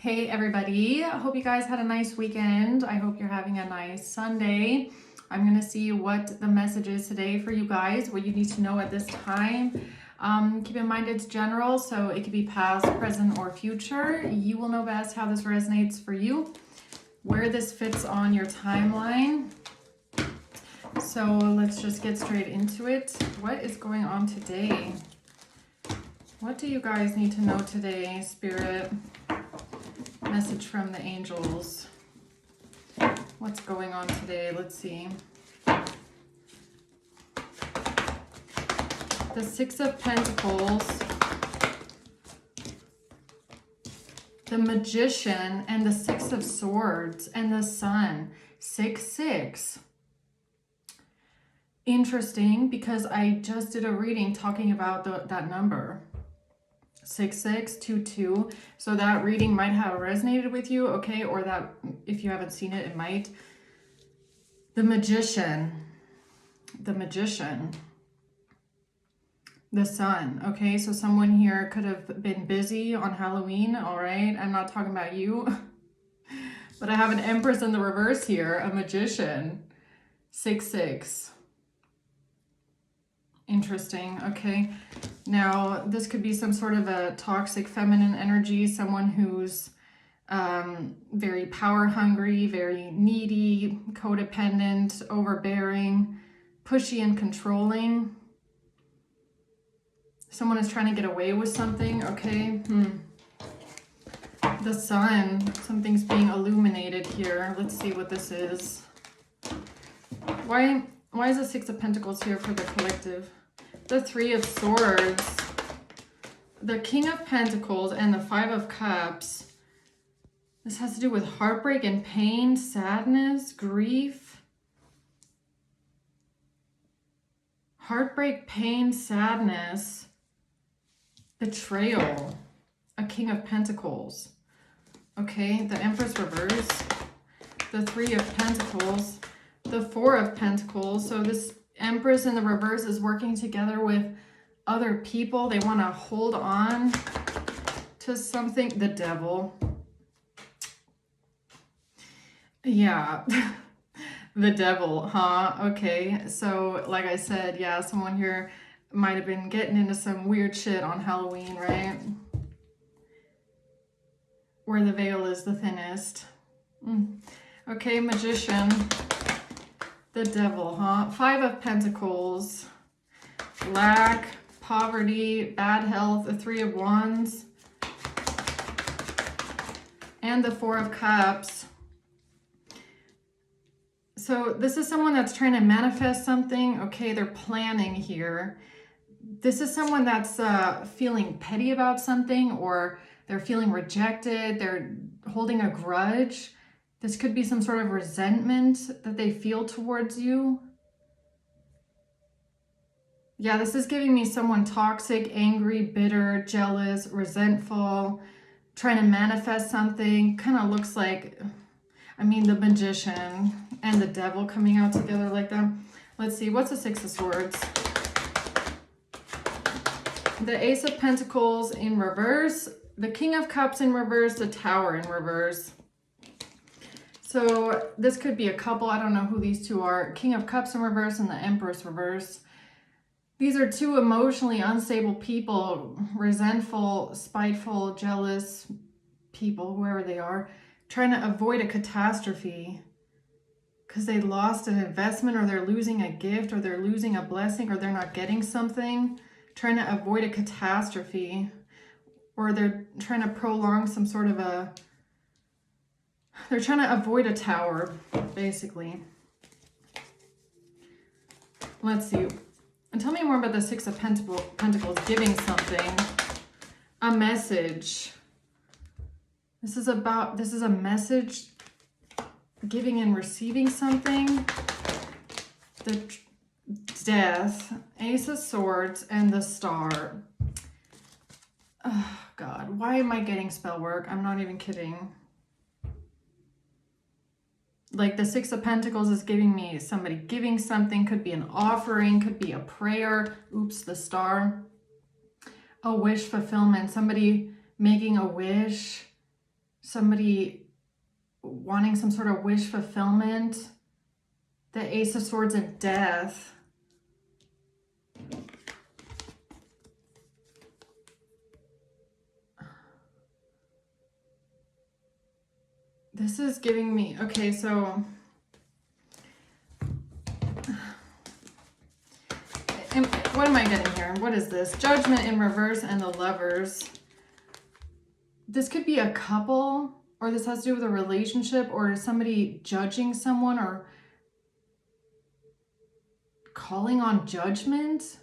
Hey everybody, I hope you guys had a nice weekend. I hope you're having a nice Sunday. I'm going to see what the message is today for you guys, what you need to know at this time. Keep in mind it's general, so it could be past, present, or future. You will know best how this resonates for you, where this fits on your timeline. So let's just get straight into it. What is going on today? What do you guys need to know today, Spirit? Message from the angels. What's going on today? Let's see. The Six of Pentacles, the Magician, and the Six of Swords, and the Sun. 6-6. Interesting, because I just did a reading talking about that number. 6622. So that reading might have resonated with you, okay? Or that if you haven't seen it, it might. The Magician, the Sun, okay? So someone here could have been busy on Halloween, all right? I'm not talking about you. But I have an Empress in the reverse here, a Magician. 6-6. Interesting. Okay. Now, this could be some sort of a toxic feminine energy, someone who's very power hungry, very needy, codependent, overbearing, pushy and controlling. Someone is trying to get away with something. Okay. The Sun, something's being illuminated here. Let's see what this is. Why is the Six of Pentacles here for the collective? The Three of Swords, the King of Pentacles, and the Five of Cups. This has to do with heartbreak and pain, sadness, grief. Heartbreak, pain, sadness, betrayal. A King of Pentacles. Okay, the Empress reverse, the Three of Pentacles, the Four of Pentacles. So this Empress in the reverse is working together with other people. They want to hold on to something. The Devil. Yeah. The Devil, huh? Okay. So like I said, yeah, someone here might have been getting into some weird shit on Halloween, right? Where the veil is the thinnest. Okay, Magician. The Devil, huh? Five of Pentacles. Lack, poverty, bad health, the Three of Wands. And the Four of Cups. So this is someone that's trying to manifest something. Okay, they're planning here. This is someone that's feeling petty about something, or they're feeling rejected. They're holding a grudge. This could be some sort of resentment that they feel towards you. Yeah, this is giving me someone toxic, angry, bitter, jealous, resentful, trying to manifest something. Kind of looks like, I mean, the Magician and the Devil coming out together like that. Let's see, what's the Six of Swords? The Ace of Pentacles in reverse, the King of Cups in reverse, the Tower in reverse. So this could be a couple. I don't know who these two are. King of Cups in reverse and the Empress reverse. These are two emotionally unstable people, resentful, spiteful, jealous people, whoever they are, trying to avoid a catastrophe because they lost an investment, or they're losing a gift, or they're losing a blessing, or they're not getting something, trying to avoid a catastrophe, or they're trying to prolong some sort of they're trying to avoid a tower, basically. Let's see. And tell me more about the Six of Pentacles giving something. A message. This is a message, giving and receiving something. The Death, Ace of Swords, and the Star. Oh, God. Why am I getting spell work? I'm not even kidding. Like the Six of Pentacles is giving me somebody giving something. Could be an offering, could be a prayer. Oops, the Star. A wish fulfillment. Somebody making a wish. somebody wanting some sort of wish fulfillment. The Ace of Swords and Death. This is giving me, okay, so what am I getting here? What is this? Judgment in reverse and the Lovers. This could be a couple, or this has to do with a relationship, or somebody judging someone or calling on judgment.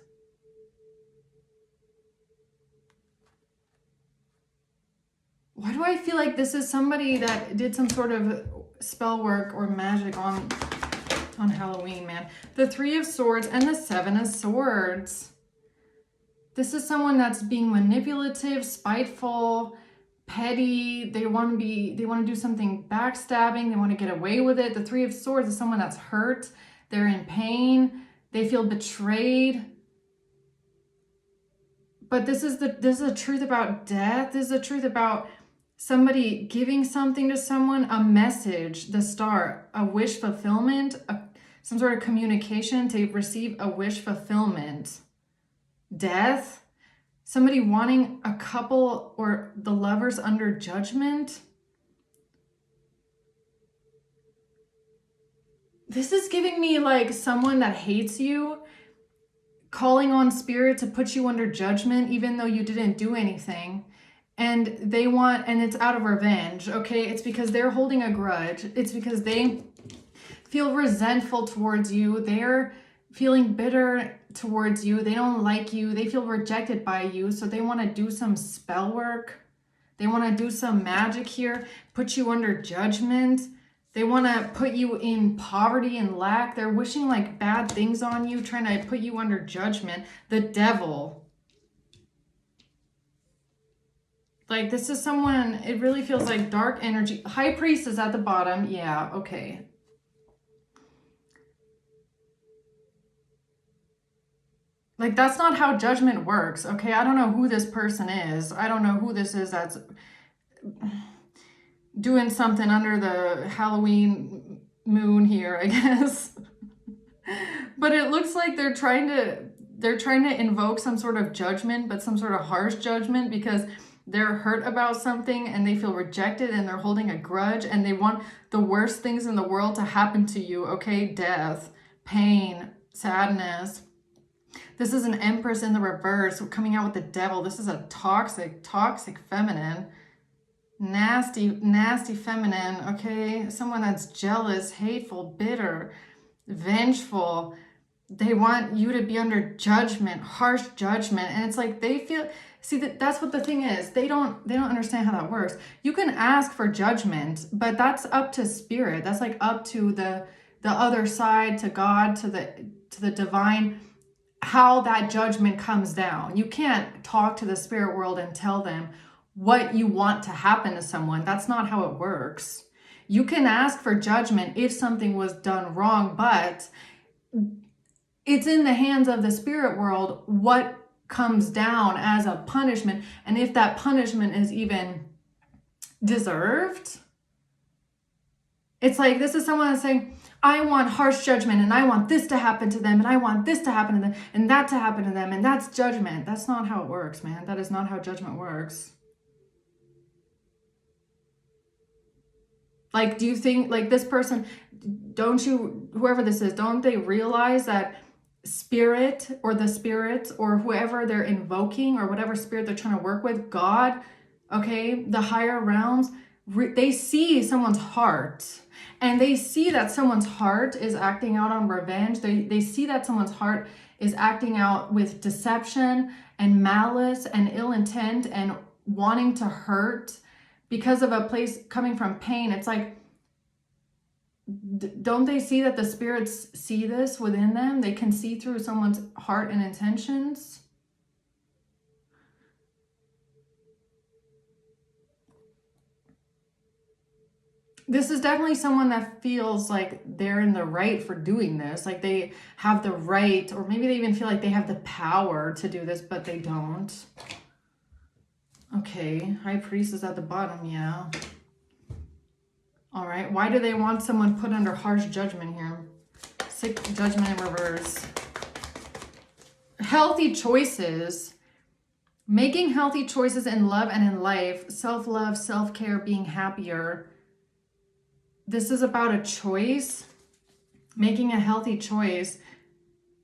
Why do I feel like this is somebody that did some sort of spell work or magic on Halloween, man? The Three of Swords and the Seven of Swords. This is someone that's being manipulative, spiteful, petty. They want to do something backstabbing. They want to get away with it. The Three of Swords is someone that's hurt. They're in pain. They feel betrayed. But this is the truth about death. This is the truth about somebody giving something to someone, a message, the Star, a wish fulfillment, some sort of communication to receive a wish fulfillment. Death, somebody wanting a couple or the Lovers under judgment. This is giving me like someone that hates you, calling on spirit to put you under judgment, even though you didn't do anything. And and it's out of revenge, okay? It's because they're holding a grudge. It's because they feel resentful towards you. They're feeling bitter towards you. They don't like you. They feel rejected by you. So they want to do some spell work. They want to do some magic here, put you under judgment. They want to put you in poverty and lack. They're wishing like bad things on you, trying to put you under judgment. The Devil. Like, this is someone, it really feels like dark energy. High Priest is at the bottom. Yeah, okay. Like, that's not how judgment works, okay? I don't know who this person is. I don't know who this is that's doing something under the Halloween moon here, I guess. But it looks like they're trying to invoke some sort of judgment, but some sort of harsh judgment, because they're hurt about something and they feel rejected and they're holding a grudge and they want the worst things in the world to happen to you, okay? Death, pain, sadness. This is an Empress in the reverse coming out with the Devil. This is a toxic feminine. Nasty feminine, okay? Someone that's jealous, hateful, bitter, vengeful. They want you to be under judgment, harsh judgment. And it's like they feel, see, that's what the thing is. They don't understand how that works. You can ask for judgment, but that's up to spirit. That's like up to the other side, to God, to the divine, how that judgment comes down. You can't talk to the spirit world and tell them what you want to happen to someone. That's not how it works. You can ask for judgment if something was done wrong, but it's in the hands of the spirit world what comes down as a punishment, and if that punishment is even deserved. It's like, this is someone that's saying, I want harsh judgment, and I want this to happen to them, and I want this to happen to them, and that to happen to them, and that's judgment. That's not how it works, man. That is not how judgment works. Like, do you think, like, this person, whoever this is, don't they realize that spirit or the spirits or whoever they're invoking or whatever spirit they're trying to work with, God, okay, the higher realms, they see someone's heart, and they see that someone's heart is acting out on revenge. They see that someone's heart is acting out with deception and malice and ill intent and wanting to hurt because of a place coming from pain. It's like, don't they see that the spirits see this within them? They can see through someone's heart and intentions. This is definitely someone that feels like they're in the right for doing this. Like they have the right, or maybe they even feel like they have the power to do this, but they don't. Okay, High Priest is at the bottom, yeah. All right. Why do they want someone put under harsh judgment here? 6, judgment in reverse. Healthy choices. Making healthy choices in love and in life. Self-love, self-care, being happier. This is about a choice. Making a healthy choice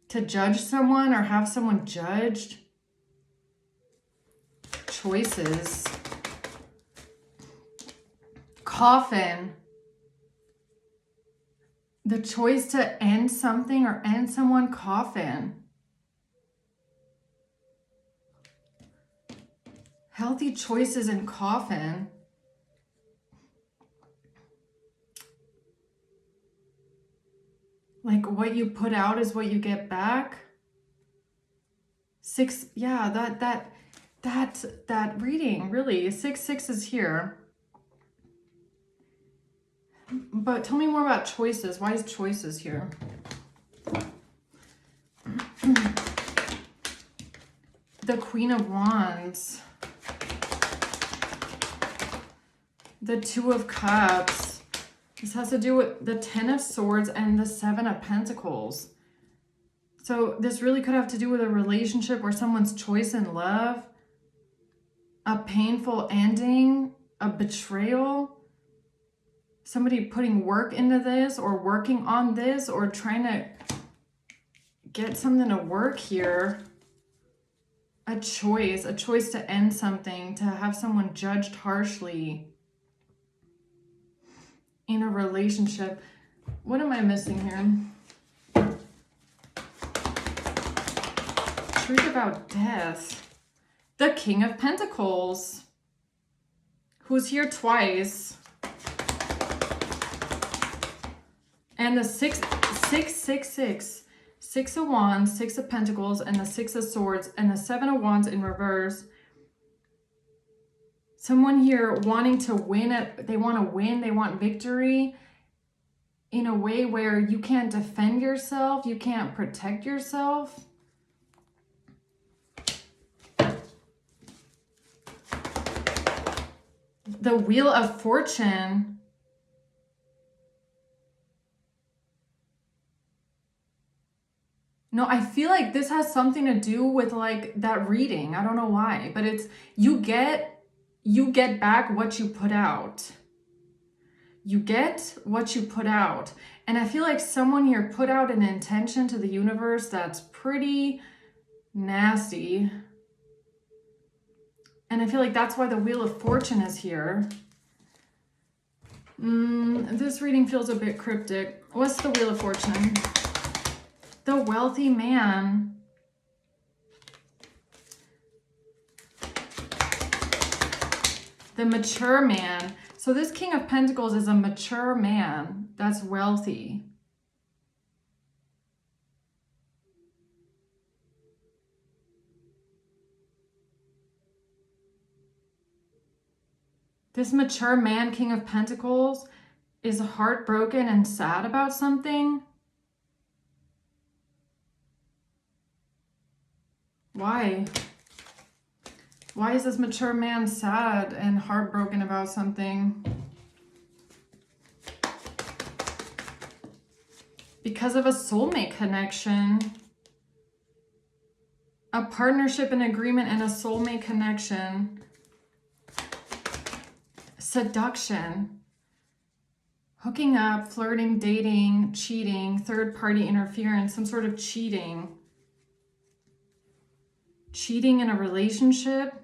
to judge someone or have someone judged. Choices. Coffin. The choice to end something or end someone. Coffin. Healthy choices in coffin. Like what you put out is what you get back. 6, yeah, that reading, really. 6 is here. But tell me more about choices. Why is choices here? The Queen of Wands. The 2 of Cups. This has to do with the 10 of Swords and the 7 of Pentacles. So this really could have to do with a relationship or someone's choice in love, a painful ending, a betrayal, somebody putting work into this or working on this or trying to get something to work here. A choice to end something, to have someone judged harshly in a relationship. What am I missing here? Truth about death. The King of Pentacles, who's here twice. And the 6, 6, 6, 6. 6 of Wands, 6 of Pentacles, and the 6 of Swords, and the 7 of Wands in reverse. Someone here wanting to win, they want to win, they want victory in a way where you can't defend yourself, you can't protect yourself. The Wheel of Fortune. No, I feel like this has something to do with like that reading. I don't know why, but it's you get back what you put out. You get what you put out. And I feel like someone here put out an intention to the universe that's pretty nasty. And I feel like that's why the Wheel of Fortune is here. This reading feels a bit cryptic. What's the Wheel of Fortune? The wealthy man. The mature man. So this King of Pentacles is a mature man that's wealthy. This mature man, King of Pentacles, is heartbroken and sad about something. Why? Why is this mature man sad and heartbroken about something? Because of a soulmate connection. A partnership, an agreement, and a soulmate connection. Seduction. Hooking up, flirting, dating, cheating, third-party interference, some sort of cheating. Cheating in a relationship.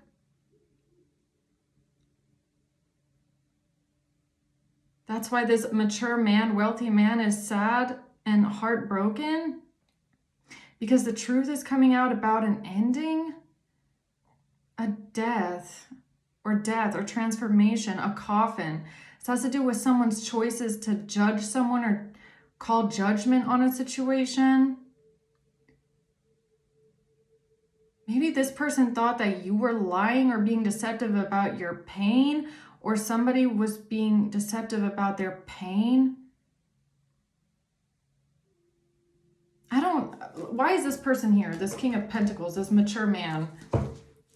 That's why this mature man, wealthy man is sad and heartbroken. Because the truth is coming out about an ending, a death or transformation, a coffin. This has to do with someone's choices to judge someone or call judgment on a situation. Maybe this person thought that you were lying or being deceptive about your pain, or somebody was being deceptive about their pain. Why is this person here? This King of Pentacles, this mature man.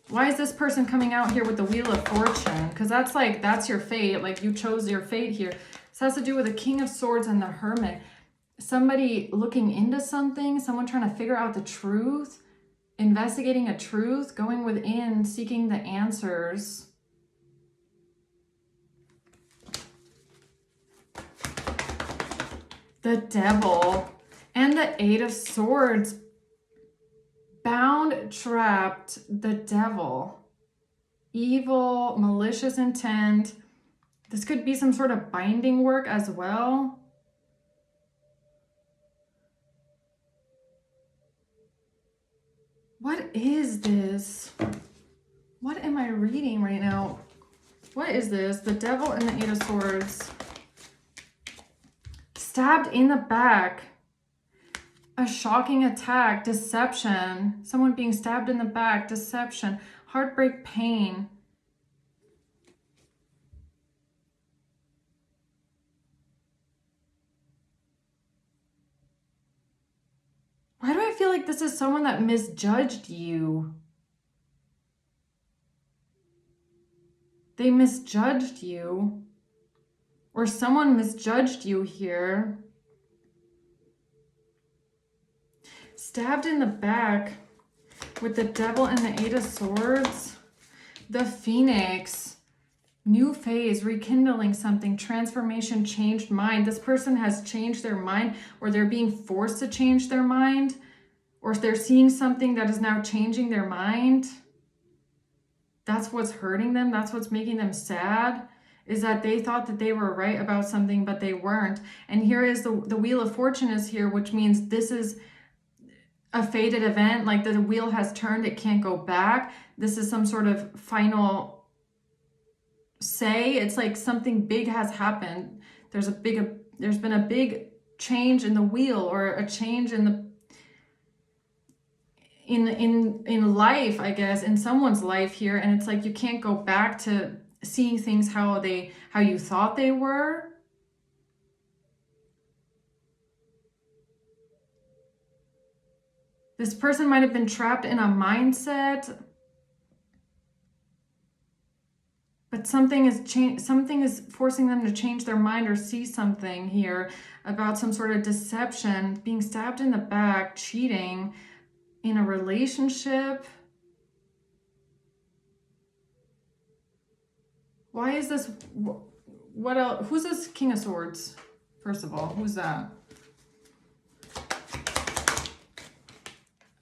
Why is this person coming out here with the Wheel of Fortune? Because that's your fate. Like you chose your fate here. This has to do with the King of Swords and the Hermit. Somebody looking into something, someone trying to figure out the truth, investigating a truth, going within, seeking the answers. The Devil and the Eight of Swords. Bound, trapped, the Devil. Evil, malicious intent. This could be some sort of binding work as well. What is this? What am I reading right now? What is this? The Devil and the Eight of Swords. Stabbed in the back. A shocking attack. Deception. Someone being stabbed in the back. Deception. Heartbreak, pain. Why do I feel like this is someone that misjudged you? They misjudged you. Or someone misjudged you here. Stabbed in the back with the Devil and the Eight of Swords. The Phoenix. New phase, rekindling something, transformation, changed mind. This person has changed their mind, or they're being forced to change their mind, or they're seeing something that is now changing their mind. That's what's hurting them. That's what's making them sad, is that they thought that they were right about something, but they weren't. And here is the Wheel of Fortune is here, which means this is a fated event. Like the wheel has turned, it can't go back. This is some sort of final say. It's like something big has happened. There's been a big change in the wheel, or a change in the in life, I guess, in someone's life here, and it's like you can't go back to seeing things how you thought they were. This person might have been trapped in a mindset, but something is forcing them to change their mind or see something here about some sort of deception, being stabbed in the back, cheating in a relationship. Why is this? What else? Who's this King of Swords? First of all, who's that?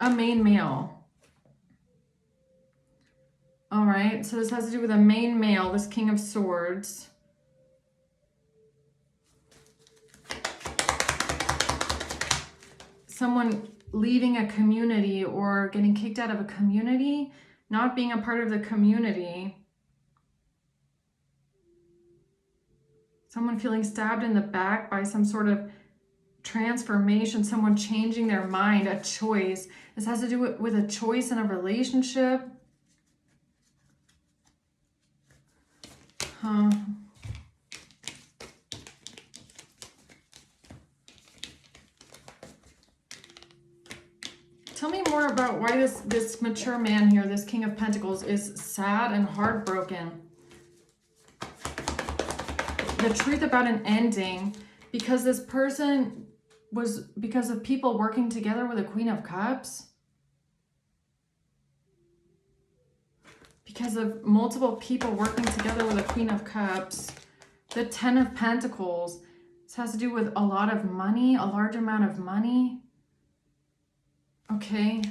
A main male. All right, so this has to do with a main male, this King of Swords. Someone leaving a community or getting kicked out of a community, not being a part of the community. Someone feeling stabbed in the back by some sort of transformation, someone changing their mind, a choice. This has to do with a choice in a relationship. Tell me more about why this mature man here, this King of Pentacles, is sad and heartbroken. The truth about an ending, because this person was because of people working together with a Queen of Cups. Because of multiple people working together with a Queen of Cups. The Ten of Pentacles. This has to do with a lot of money, a large amount of money. Okay.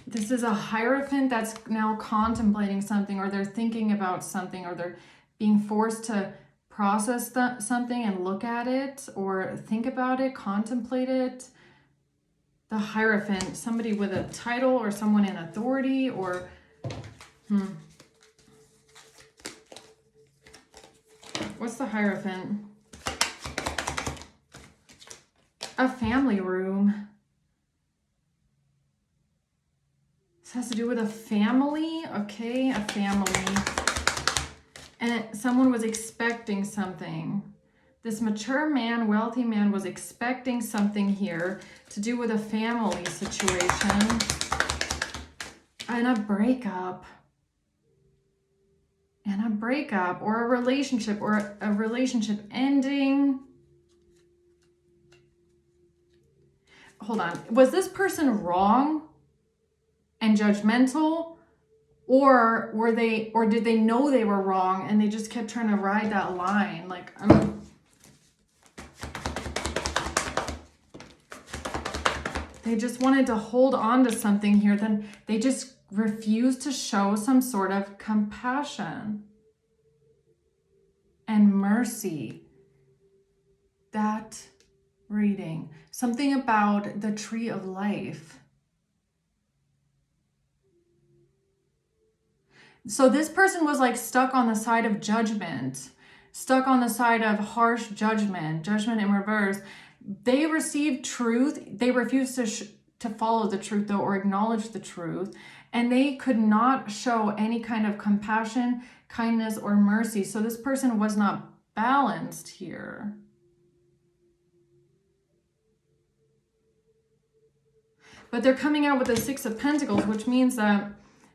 This is a Hierophant that's now contemplating something, or they're thinking about something, or they're being forced to process something and look at it, or think about it, contemplate it. The Hierophant, somebody with a title or someone in authority, or what's the Hierophant? A family room. This has to do with a family. Okay, a family. And someone was expecting something. This mature man, wealthy man, was expecting something here to do with a family situation. And a breakup. And a breakup or a relationship ending. Hold on. Was this person wrong and judgmental, or did they know they were wrong and they just kept trying to ride that line? Like, they just wanted to hold on to something here. Then they just refused to show some sort of compassion and mercy. That reading. Something about the tree of life. So this person was like stuck on the side of judgment, stuck on the side of harsh judgment in reverse. They received truth. They refused to follow the truth, though, or acknowledge the truth. And they could not show any kind of compassion, kindness, or mercy. So this person was not balanced here. But they're coming out with the Six of Pentacles, which means that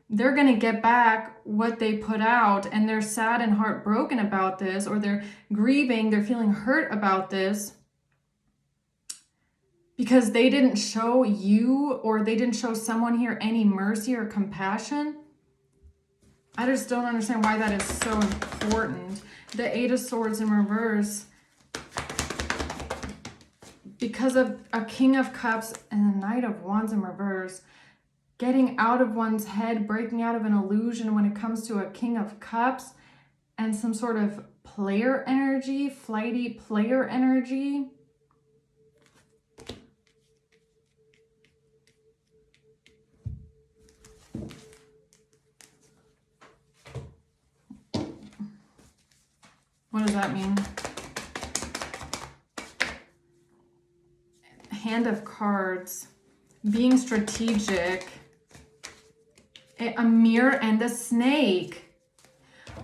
they're going to get back what they put out, and they're sad and heartbroken about this, or they're grieving, they're feeling hurt about this because they didn't show you, or they didn't show someone here any mercy or compassion. I just don't understand why that is so important. The Eight of Swords in reverse, because of a King of Cups and a Knight of Wands in reverse, getting out of one's head, breaking out of an illusion when it comes to a King of Cups and some sort of player energy, flighty player energy. What does that mean? Hand of Cards, being strategic, a mirror, and a snake.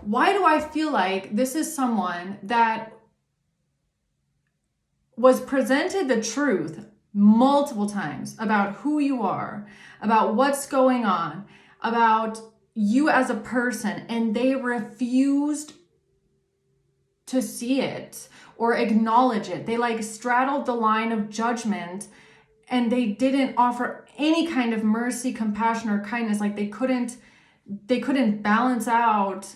Why do I feel like this is someone that was presented the truth multiple times about who you are, about what's going on, about you as a person, and they refused to see it or acknowledge it? They like straddled the line of judgment, and they didn't offer any kind of mercy, compassion, or kindness. Like they couldn't balance out.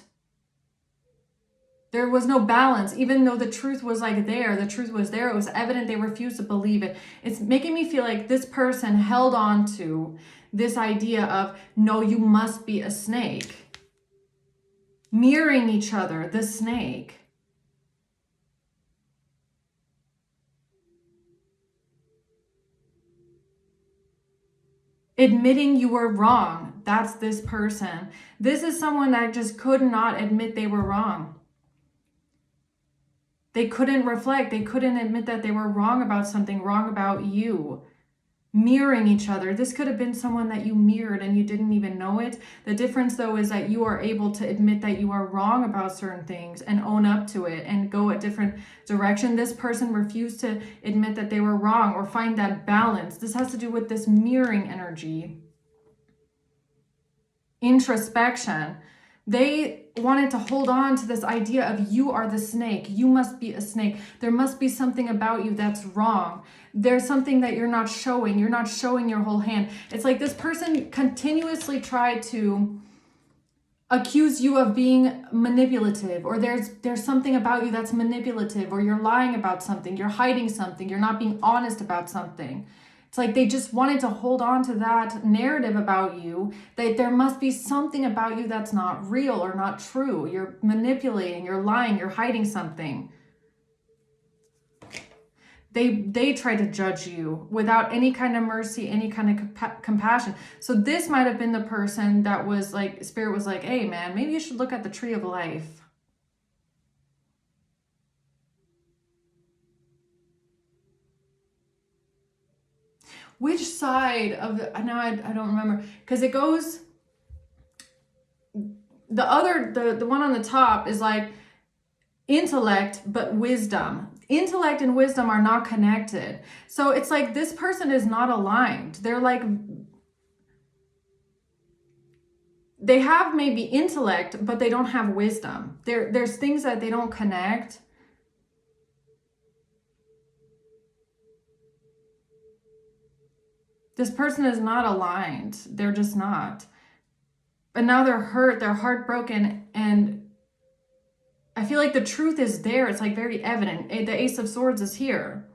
There was no balance, even though the truth was like there. The truth was there. It was evident. They refused to believe it. It's making me feel like this person held on to this idea of, no, you must be a snake. Mirroring each other, the snake. Admitting you were wrong. That's this person. This is someone that just could not admit they were wrong. They couldn't reflect. They couldn't admit that they were wrong about something, wrong about you. Mirroring each other. This could have been someone that you mirrored and you didn't even know it. The difference, though, is that you are able to admit that you are wrong about certain things and own up to it and go a different direction. This person refused to admit that they were wrong or find that balance. This has to do with this mirroring energy. Introspection. They wanted to hold on to this idea of, you are the snake. You must be a snake. There must be something about you that's wrong. There's something that you're not showing. You're not showing your whole hand. It's like this person continuously tried to accuse you of being manipulative, or there's something about you that's manipulative, or you're lying about something, you're hiding something, you're not being honest about something. It's like they just wanted to hold on to that narrative about you, that there must be something about you that's not real or not true. You're manipulating, you're lying, you're hiding something. They try to judge you without any kind of mercy, any kind of compassion. So this might have been the person that was like, Spirit was like, hey man, maybe you should look at the tree of life. Which side of the, now I don't remember, because it goes, the one on the top is like intellect, but wisdom. Intellect and wisdom are not connected. So it's like this person is not aligned. They're like, they have maybe intellect, but they don't have wisdom. There's things that they don't connect. This person is not aligned. They're just not. But now they're hurt, they're heartbroken, and I feel like the truth is there. It's like very evident. The Ace of Swords is here.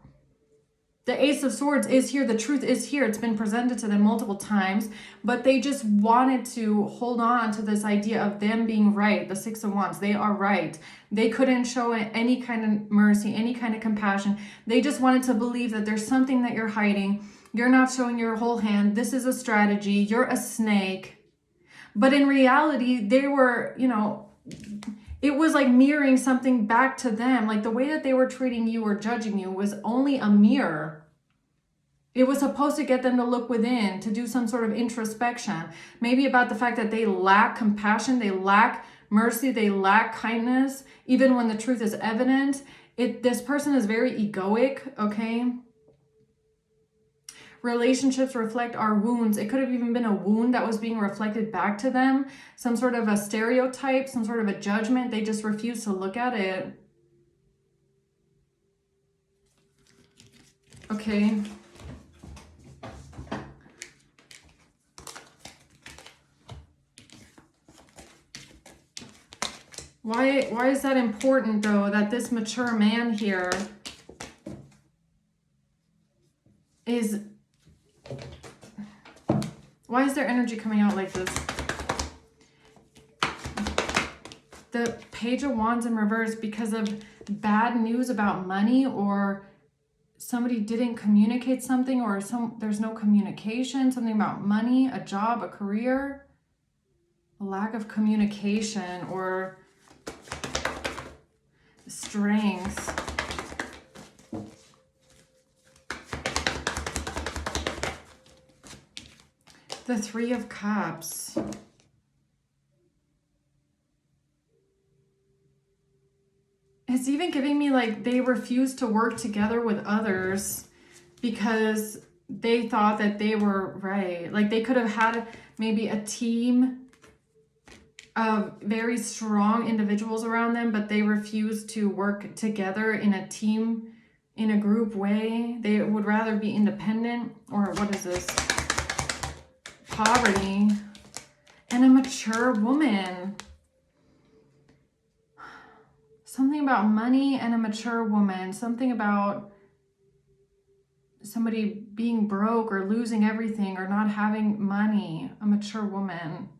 The Ace of Swords is here. The truth is here. It's been presented to them multiple times, but they just wanted to hold on to this idea of them being right. The Six of Wands, they are right. They couldn't show any kind of mercy, any kind of compassion. They just wanted to believe that there's something that you're hiding. You're not showing your whole hand. This is a strategy. You're a snake. But in reality, they were, you know, it was like mirroring something back to them. Like the way that they were treating you or judging you was only a mirror. It was supposed to get them to look within, to do some sort of introspection. Maybe about the fact that they lack compassion, they lack mercy, they lack kindness, even when the truth is evident. This person is very egoic, okay? Relationships reflect our wounds. It could have even been a wound that was being reflected back to them. Some sort of a stereotype, some sort of a judgment. They just refuse to look at it. Okay. Why is that important though, that this mature man here is... Why is their energy coming out like this? The Page of Wands in reverse, because of bad news about money, or somebody didn't communicate something, or there's no communication, something about money, a job, a career, a lack of communication, or strength. The Three of Cups. It's even giving me like they refuse to work together with others because they thought that they were right. Like they could have had maybe a team of very strong individuals around them, but they refused to work together in a team, in a group way. They would rather be independent. Or what is this? Poverty. And a mature woman. Something about money and a mature woman. Something about somebody being broke or losing everything or not having money. A mature woman.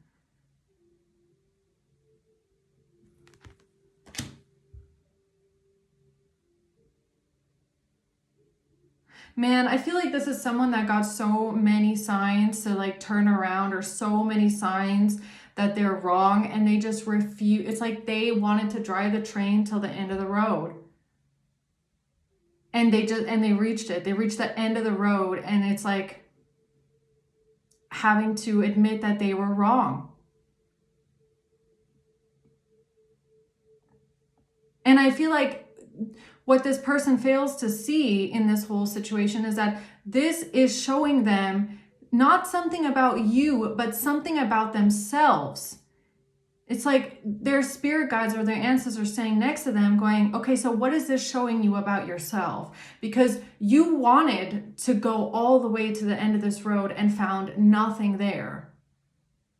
Man, I feel like this is someone that got so many signs to like turn around, or so many signs that they're wrong, and they just refuse. It's like they wanted to drive the train till the end of the road. And they reached it. They reached the end of the road, and it's like having to admit that they were wrong. And I feel like what this person fails to see in this whole situation is that this is showing them not something about you, but something about themselves. It's like their spirit guides or their ancestors standing next to them going, okay, so what is this showing you about yourself? Because you wanted to go all the way to the end of this road and found nothing there.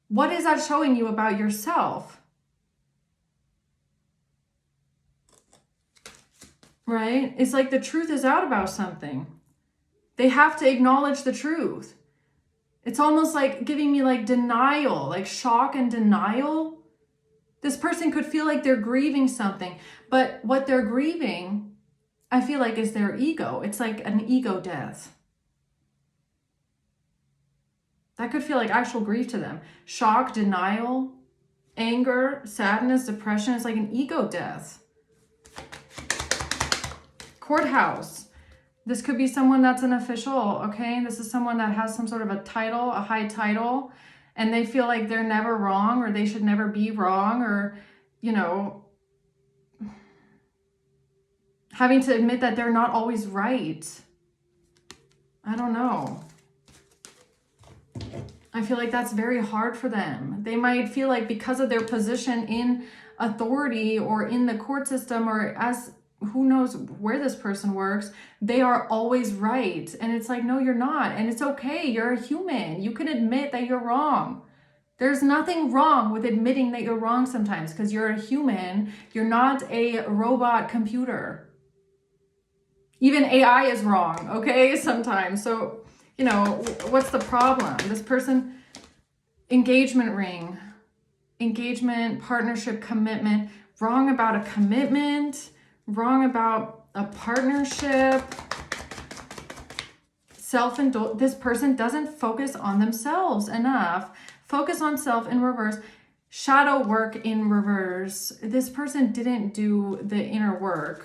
What is that showing you about yourself? Right? It's like the truth is out about something. They have to acknowledge the truth. It's almost like giving me like denial, like shock and denial. This person could feel like they're grieving something, but what they're grieving, I feel like, is their ego. It's like an ego death. That could feel like actual grief to them. Shock, denial, anger, sadness, depression. It's like an ego death. Courthouse. This could be someone that's an official, okay? This is someone that has some sort of a title, a high title, and they feel like they're never wrong, or they should never be wrong, or, you know, having to admit that they're not always right. I don't know. I feel like that's very hard for them. They might feel like because of their position in authority or in the court system, or as who knows where this person works, they are always right. And it's like, no, you're not. And it's okay. You're a human. You can admit that you're wrong. There's nothing wrong with admitting that you're wrong sometimes, because you're a human. You're not a robot computer. Even AI is wrong, okay, sometimes. So, you know, what's the problem? This person, engagement ring, engagement, partnership, commitment, wrong about a commitment, wrong about a partnership, self-indulgence. This person doesn't focus on themselves enough. Focus on self in reverse. Shadow work in reverse. This person didn't do the inner work.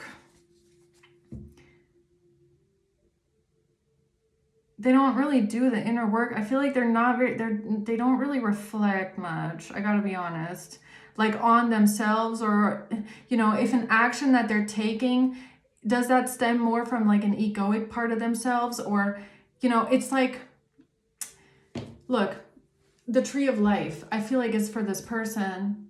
They don't really do the inner work. I feel like they're not very, they don't really reflect much. I gotta be honest. Like on themselves, or, you know, if an action that they're taking, does that stem more from like an egoic part of themselves? Or, you know, it's like, look, the tree of life, I feel like is for this person.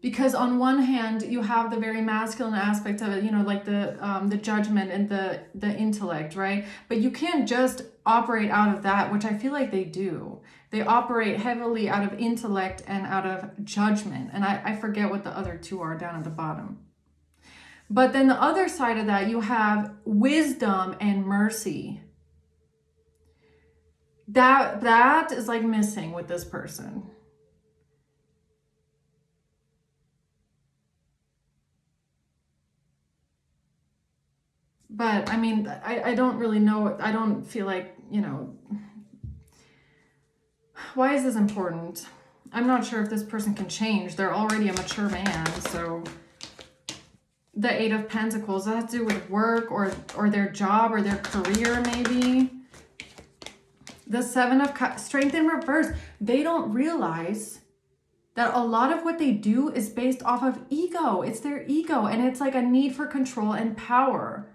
Because on one hand, you have the very masculine aspect of it, you know, like the judgment and the intellect, right? But you can't just operate out of that, which I feel like they do. They operate heavily out of intellect and out of judgment. And I forget what the other two are down at the bottom. But then the other side of that, you have wisdom and mercy. That is like missing with this person. But I mean, I don't really know. I don't feel like, you know, why is this important? I'm not sure if this person can change. They're already a mature man. So the Eight of Pentacles, that has to do with work or their job or their career maybe. The Seven of Cups, strength in reverse. They don't realize that a lot of what they do is based off of ego. It's their ego, and it's like a need for control and power.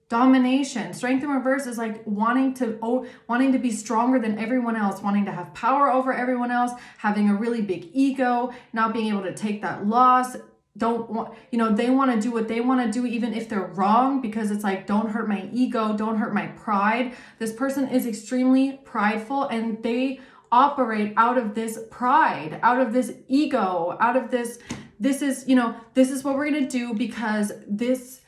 Domination. Strength in reverse is like wanting to be stronger than everyone else, wanting to have power over everyone else, having a really big ego, not being able to take that loss. Don't want, you know, they want to do what they want to do even if they're wrong, because it's like, don't hurt my ego, don't hurt my pride. This person is extremely prideful, and they operate out of this pride, out of this ego, out of this is, you know, this is what we're going to do because this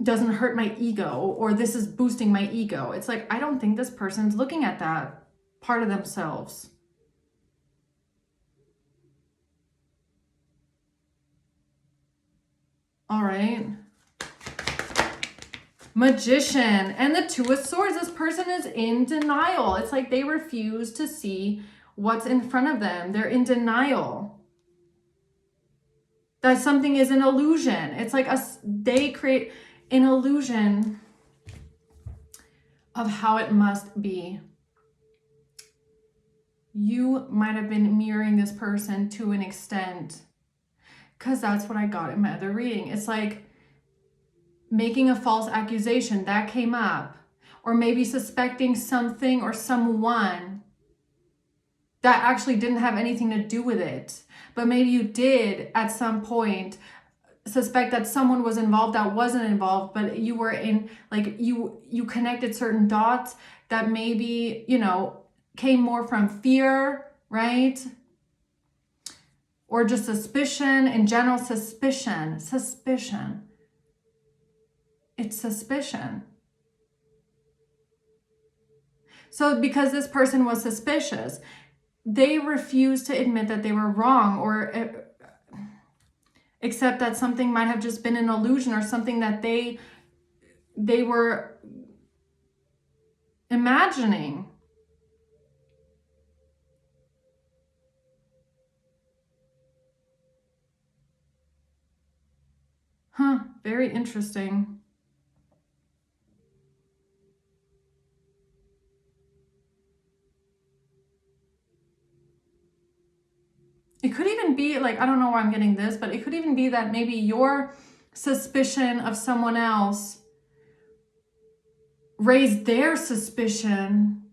doesn't hurt my ego, or this is boosting my ego. It's like, I don't think this person's looking at that part of themselves. All right. Magician and the Two of Swords. This person is in denial. It's like they refuse to see what's in front of them. They're in denial that something is an illusion. It's like they create an illusion of how it must be. You might have been mirroring this person to an extent, because that's what I got in my other reading. It's like making a false accusation that came up, or maybe suspecting something or someone that actually didn't have anything to do with it, but maybe you did at some point suspect that someone was involved that wasn't involved, but you were in, like, you connected certain dots that maybe, you know, came more from fear, right? Or just suspicion in general. Suspicion. It's suspicion. So because this person was suspicious, they refused to admit that they were wrong, or accept that something might have just been an illusion, or something that they were imagining. Very interesting. It could even be like, I don't know why I'm getting this, but it could even be that maybe your suspicion of someone else raised their suspicion,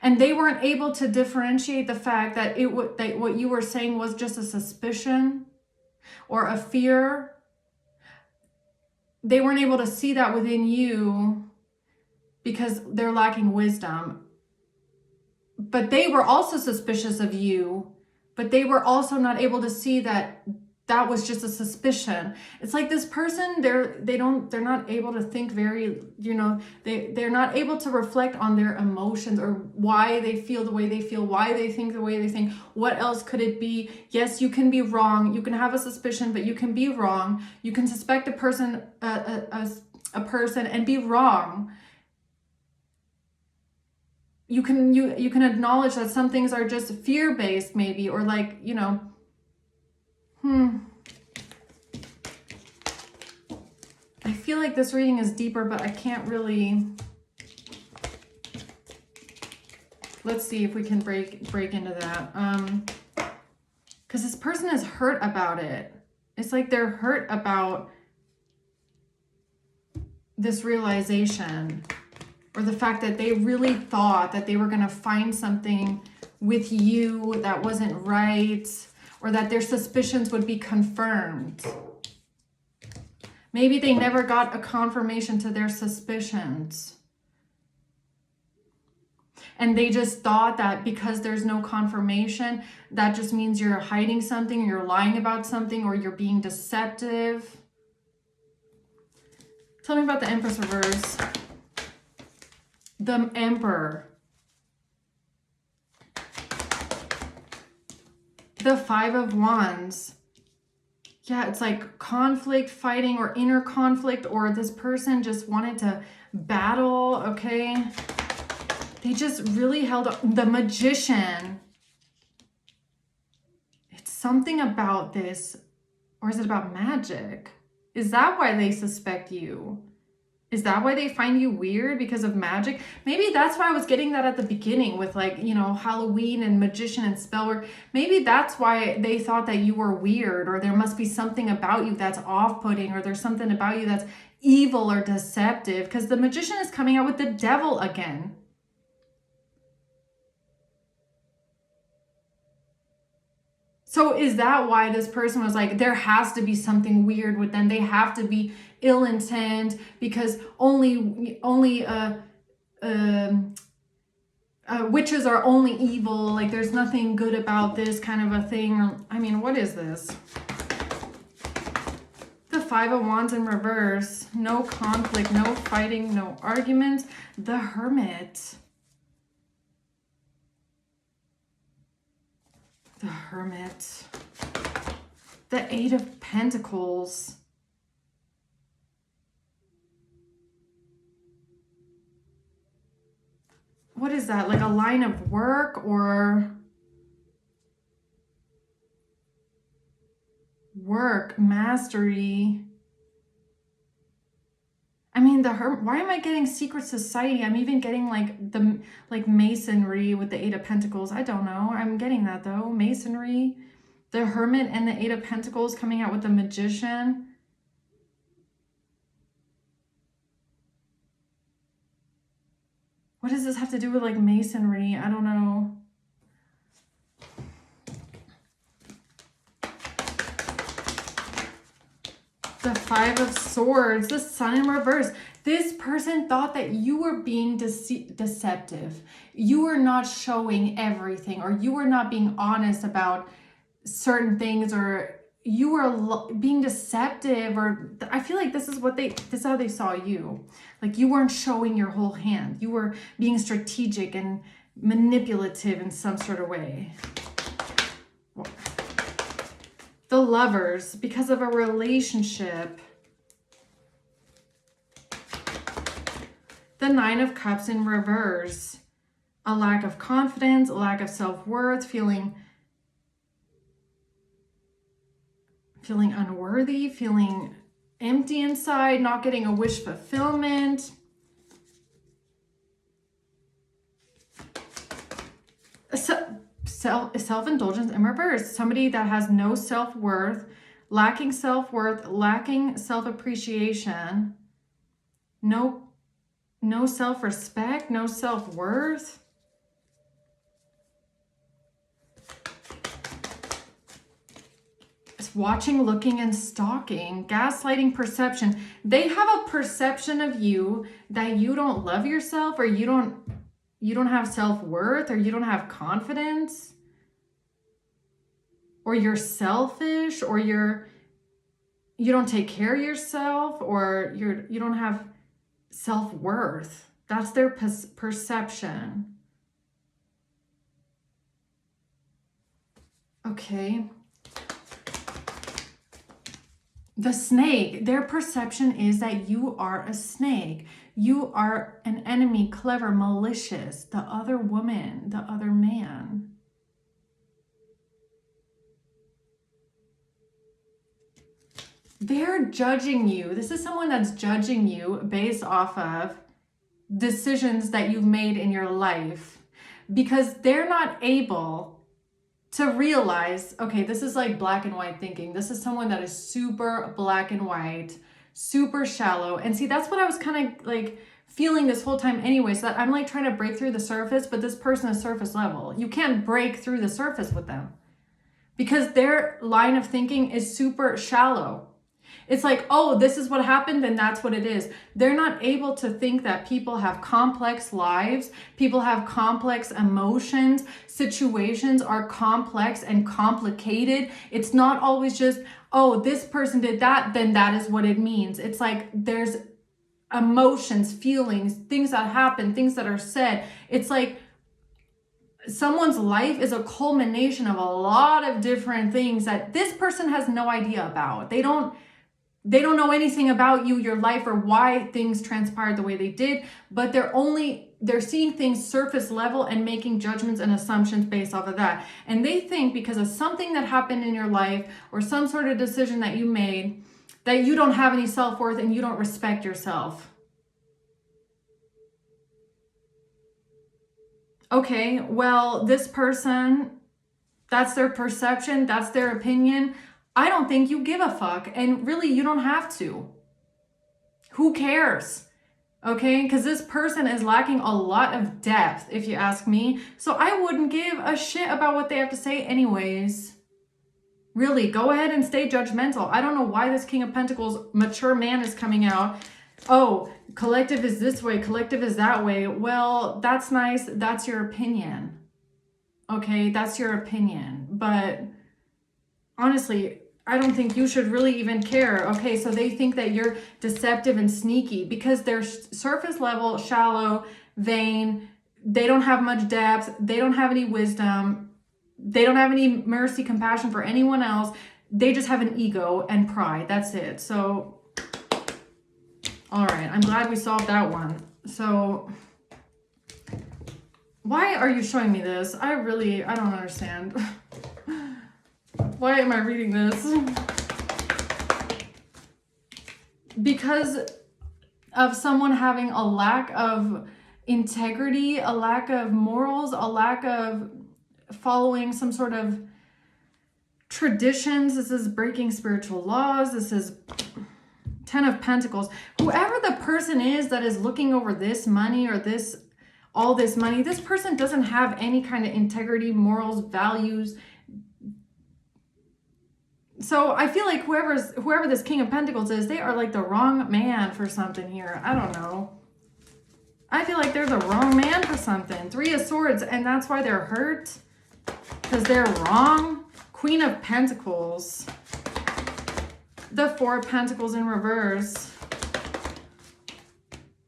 And they weren't able to differentiate the fact that that what you were saying was just a suspicion or a fear. They weren't able to see that within you because they're lacking wisdom. But they were also suspicious of you, but they were also not able to see that that was just a suspicion. It's like this person, they're not able to think very, they're not able to reflect on their emotions or why they feel the way they feel, why they think the way they think. What else could it be? Yes, you can be wrong. You can have a suspicion, but you can be wrong. You can suspect a person and be wrong. You can acknowledge that some things are just fear-based maybe, or like, I feel like this reading is deeper, but I can't really. Let's see if we can break into that. Because this person is hurt about it. It's like they're hurt about this realization, or the fact that they really thought that they were going to find something with you that wasn't right, or that their suspicions would be confirmed. Maybe they never got a confirmation to their suspicions. And they just thought that because there's no confirmation, that just means you're hiding something, or you're lying about something, or you're being deceptive. Tell me about the Empress reverse. The Emperor. The Five of Wands. Yeah, it's like conflict, fighting, or inner conflict, or this person just wanted to battle, okay? They just really held up. The Magician. It's something about this, or is it about magic? Is that why they suspect you? Is that why they find you weird? Because of magic? Maybe that's why I was getting that at the beginning with like, Halloween and magician and spell work. Maybe that's why they thought that you were weird, or there must be something about you that's off-putting, or there's something about you that's evil or deceptive, because the Magician is coming out with the Devil again. So is that why this person was like, there has to be something weird with them? They have to be ill intent, because only witches are only evil. Like there's nothing good about this kind of a thing. I mean, what is this? The Five of Wands in reverse. No conflict, no fighting, no arguments. The Hermit. The Hermit. The Eight of Pentacles. What is that? Like a line of work, or work, mastery? I mean, the Hermit. Why am I getting secret society? I'm even getting like masonry with the Eight of Pentacles. I don't know. I'm getting that though. Masonry, the Hermit, and the Eight of Pentacles coming out with the Magician. What does this have to do with like masonry? I don't know. The Five of Swords, the Sun in reverse. This person thought that you were being deceptive. You were not showing everything, or you were not being honest about certain things, or you were being deceptive, or I feel like this is how they saw you. Like you weren't showing your whole hand. You were being strategic and manipulative in some sort of way. The Lovers, because of a relationship. The Nine of Cups in reverse. A lack of confidence, a lack of self-worth, feeling unworthy, feeling empty inside, not getting a wish fulfillment. Self-indulgence in reverse. Somebody that has no self-worth, lacking self-appreciation, no self-respect, no self-worth. watching, looking, and stalking, gaslighting, perception. They have a perception of you that you don't love yourself, or you don't have self-worth, or you don't have confidence, or you're selfish, or you don't take care of yourself, or you don't have self-worth. That's their perception. Okay. The snake, their perception is that you are a snake. You are an enemy, clever, malicious, the other woman, the other man. They're judging you. This is someone that's judging you based off of decisions that you've made in your life, because they're not able to realize, okay, this is like black and white thinking. This is someone that is super black and white, super shallow. And see, that's what I was kind of like feeling this whole time anyway, so that I'm like trying to break through the surface, but this person is surface level. You can't break through the surface with them because their line of thinking is super shallow. It's like, oh, this is what happened, then that's what it is. They're not able to think that people have complex lives, people have complex emotions, situations are complex and complicated. It's not always just, oh, this person did that, then that is what it means. It's like there's emotions, feelings, things that happen, things that are said. It's like someone's life is a culmination of a lot of different things that this person has no idea about. They don't know anything about you, your life, or why things transpired the way they did, but they're seeing things surface level and making judgments and assumptions based off of that. And they think because of something that happened in your life or some sort of decision that you made, that you don't have any self-worth and you don't respect yourself. Okay, well, this person, that's their perception, that's their opinion. I don't think you give a fuck, and really you don't have to. Who cares? Okay, because this person is lacking a lot of depth, if you ask me. So I wouldn't give a shit about what they have to say anyways. Really, go ahead and stay judgmental. I don't know why this King of Pentacles mature man is coming out. Oh, collective is this way, collective is that way. Well, that's nice. That's your opinion. Okay, that's your opinion. But honestly, I don't think you should really even care. Okay, so they think that you're deceptive and sneaky because they're surface level, shallow, vain. They don't have much depth. They don't have any wisdom. They don't have any mercy, compassion for anyone else. They just have an ego and pride. That's it. So, all right, I'm glad we solved that one. So, why are you showing me this? I don't understand. Why am I reading this? Because of someone having a lack of integrity, a lack of morals, a lack of following some sort of traditions. This is breaking spiritual laws. This is 10 of Pentacles. Whoever the person is that is looking over this money or all this money, this person doesn't have any kind of integrity, morals, values. So I feel like whoever this King of Pentacles is, they are like the wrong man for something here. I don't know. I feel like they're the wrong man for something. 3 of Swords, and that's why they're hurt. Because they're wrong. Queen of Pentacles. The 4 of Pentacles in reverse.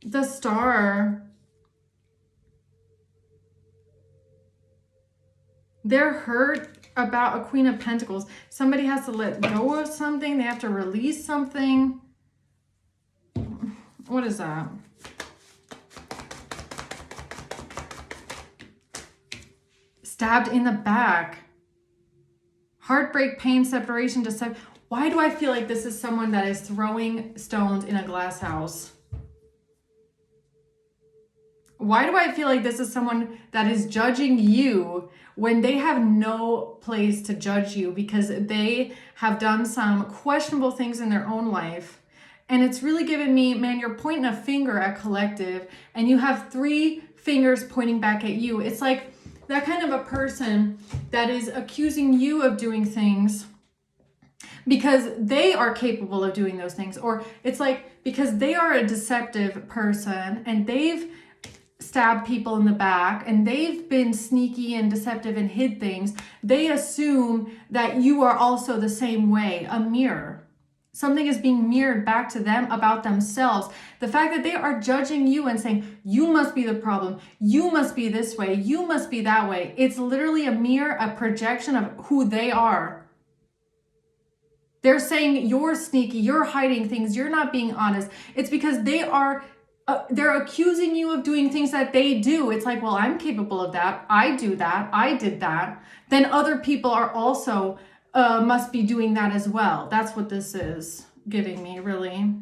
The Star. They're hurt about a Queen of Pentacles. Somebody has to let go of something. They have to release something. What is that? Stabbed in the back. Heartbreak, pain, separation, deception. Why do I feel like this is someone that is throwing stones in a glass house? Why do I feel like this is someone that is judging you when they have no place to judge you because they have done some questionable things in their own life? And it's really given me, man, you're pointing a finger at collective and you have 3 fingers pointing back at you. It's like that kind of a person that is accusing you of doing things because they are capable of doing those things. Or it's like because they are a deceptive person and they've stabbed people in the back and they've been sneaky and deceptive and hid things, they assume that you are also the same way, a mirror. Something is being mirrored back to them about themselves. The fact that they are judging you and saying, you must be the problem, you must be this way, you must be that way. It's literally a mirror, a projection of who they are. They're saying you're sneaky, you're hiding things, you're not being honest. It's because they're accusing you of doing things that they do. It's like, well, I'm capable of that. I do that. I did that. Then other people are also must be doing that as well. That's what this is giving me, really.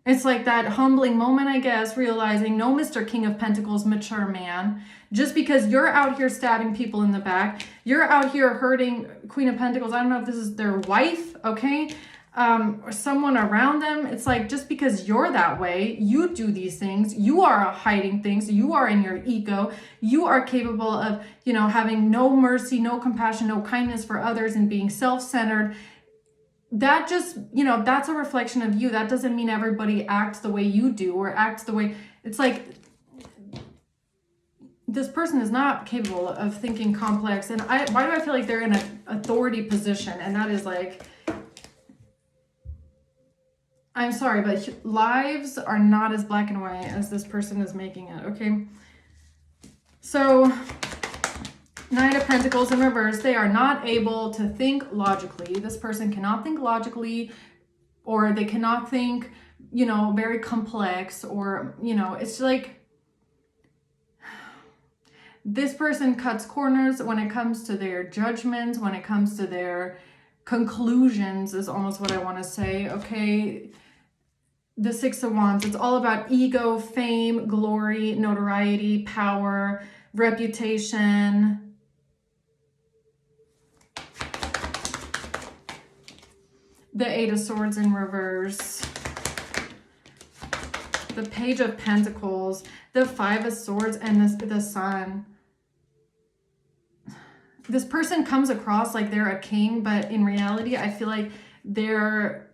It's like that humbling moment, I guess, realizing, no, Mr. King of Pentacles, mature man. Just because you're out here stabbing people in the back, you're out here hurting Queen of Pentacles. I don't know if this is their wife, okay? Or someone around them. It's like, just because you're that way, you do these things, you are hiding things, you are in your ego, you are capable of, having no mercy, no compassion, no kindness for others and being self-centered. That just, that's a reflection of you. That doesn't mean everybody acts the way you do or acts the way, it's like, this person is not capable of thinking complex. And why do I feel like they're in an authority position? And that is like, I'm sorry, but lives are not as black and white as this person is making it, okay? So, Knight of Pentacles in reverse, they are not able to think logically. This person cannot think logically, or they cannot think, very complex, or, it's like, this person cuts corners when it comes to their judgments, when it comes to their conclusions is almost what I want to say, okay? The Six of Wands, it's all about ego, fame, glory, notoriety, power, reputation. The Eight of Swords in reverse. The Page of Pentacles, the Five of Swords, and the Sun. This person comes across like they're a king, but in reality, I feel like they're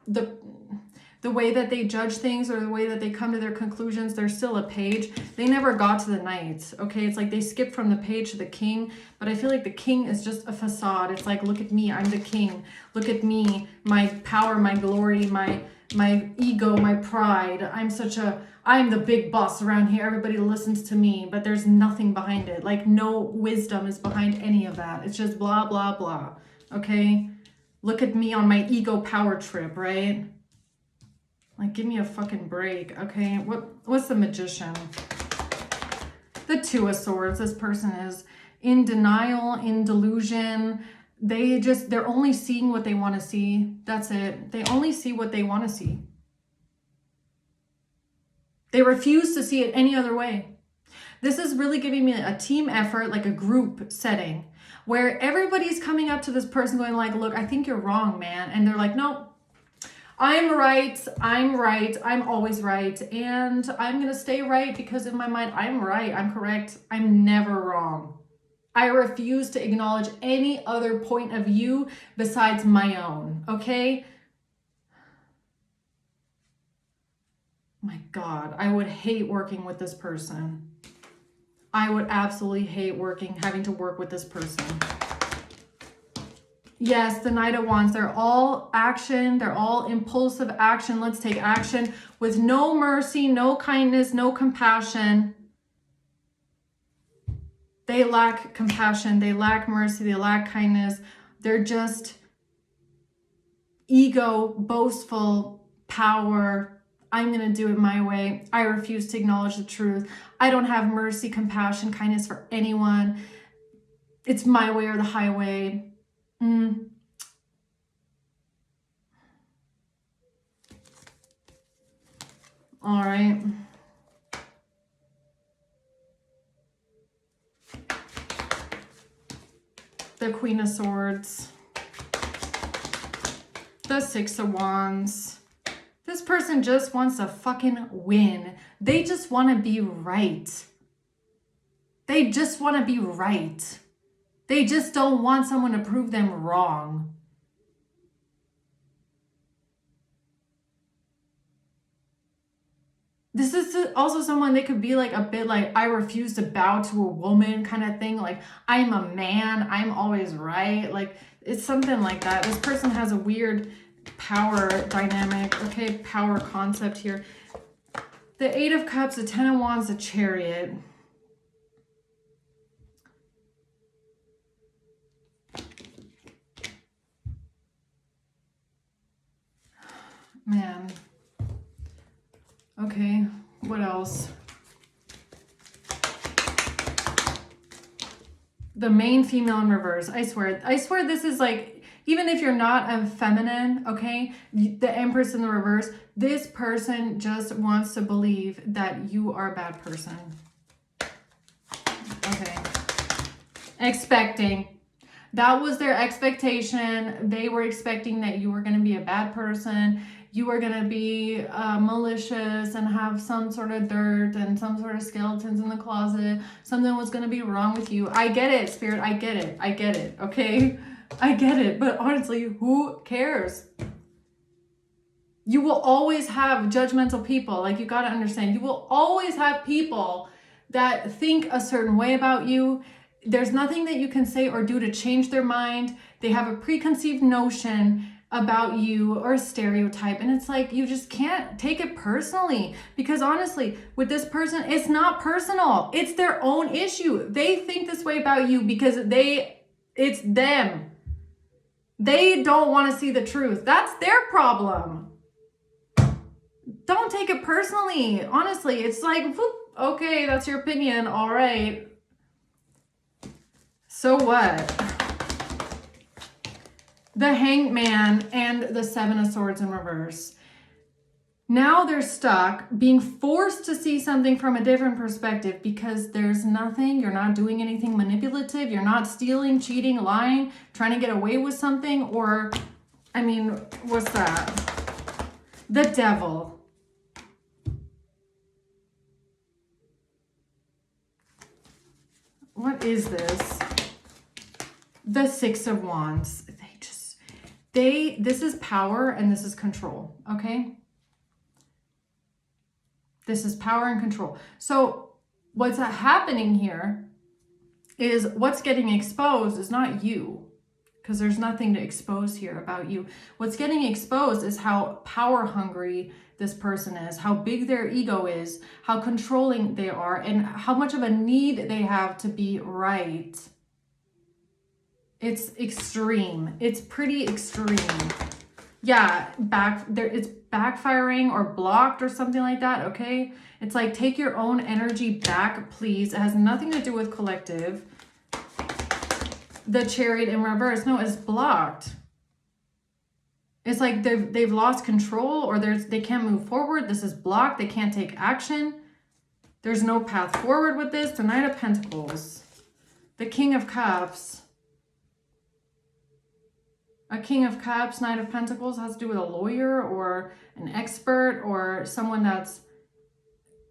the way that they judge things or the way that they come to their conclusions, they're still a page. They never got to the knight, okay? It's like they skipped from the page to the king, but I feel like the king is just a facade. It's like, look at me, I'm the king. Look at me, my power, my glory, my ego, my pride. I'm the big boss around here. Everybody listens to me, but there's nothing behind it. Like, no wisdom is behind any of that. It's just blah, blah, blah, okay? Look at me on my ego power trip, right? Like, give me a fucking break, okay? What's the Magician? The Two of Swords. This person is in denial, in delusion. They're only seeing what they want to see. That's it. They only see what they want to see. They refuse to see it any other way. This is really giving me a team effort, like a group setting, where everybody's coming up to this person going like, look, I think you're wrong, man. And they're like, no. I'm right, I'm always right, and I'm going to stay right because in my mind, I'm right, I'm correct, I'm never wrong. I refuse to acknowledge any other point of view besides my own, okay? My God, I would hate working with this person. I would absolutely hate having to work with this person. Yes, the Knight of Wands, they're all action. They're all impulsive action. Let's take action with no mercy, no kindness, no compassion. They lack compassion. They lack mercy. They lack kindness. They're just ego, boastful, power. I'm going to do it my way. I refuse to acknowledge the truth. I don't have mercy, compassion, kindness for anyone. It's my way or the highway. All right. The Queen of Swords. The Six of Wands. This person just wants to fucking win. They just want to be right. They just want to be right. They just don't want someone to prove them wrong. This is also someone, they could be like a bit like, I refuse to bow to a woman kind of thing. Like, I'm a man, I'm always right. Like, it's something like that. This person has a weird power dynamic, okay? Power concept here. The Eight of Cups, the Ten of Wands, the Chariot. Man. Okay, what else? The main female in reverse. I swear this is like, even if you're not a feminine, okay, the Empress in the reverse, this person just wants to believe that you are a bad person. Okay. Expecting. That was their expectation. They were expecting that you were going to be a bad person. You were going to be malicious and have some sort of dirt and some sort of skeletons in the closet. Something was going to be wrong with you. I get it, Spirit. I get it. I get it. Okay? I get it. But honestly, who cares? You will always have judgmental people. Like, you got to understand. You will always have people that think a certain way about you. There's nothing that you can say or do to change their mind. They have a preconceived notion about you or a stereotype. And it's like, you just can't take it personally. Because honestly, with this person, it's not personal. It's their own issue. They think this way about you because it's them. They don't want to see the truth. That's their problem. Don't take it personally. Honestly, it's like, whoop, okay, that's your opinion. All right. So what? The Hanged Man and the Seven of Swords in reverse. Now they're stuck, being forced to see something from a different perspective because there's nothing, you're not doing anything manipulative, you're not stealing, cheating, lying, trying to get away with something, or, I mean, what's that? The Devil. What is this? The Six of Wands. This is power and this is control, okay? This is power and control. So what's happening here is what's getting exposed is not you, because there's nothing to expose here about you. What's getting exposed is how power hungry this person is, how big their ego is, how controlling they are, and how much of a need they have to be right. It's extreme. It's pretty extreme. Yeah, it's backfiring or blocked or something like that, okay? It's like, take your own energy back, please. It has nothing to do with collective. The Chariot in reverse, no, it's blocked. It's like they've lost control, or they can't move forward. This is blocked. They can't take action. There's no path forward with this. The Knight of Pentacles. The King of Cups. A King of Cups, Knight of Pentacles has to do with a lawyer or an expert or someone that's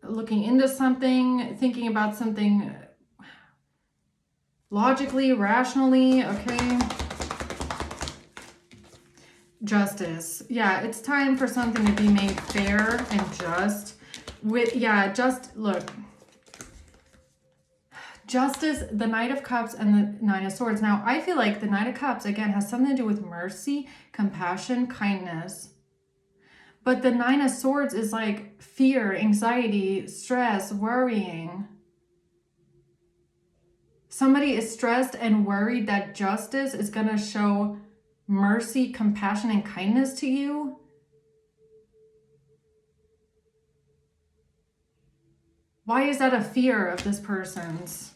looking into something, thinking about something logically, rationally, okay? Justice. Yeah, it's time for something to be made fair and just. Look. Justice, the Knight of Cups, and the Nine of Swords. Now, I feel like the Knight of Cups, again, has something to do with mercy, compassion, kindness. But the Nine of Swords is like fear, anxiety, stress, worrying. Somebody is stressed and worried that justice is going to show mercy, compassion, and kindness to you. Why is that a fear of this person's?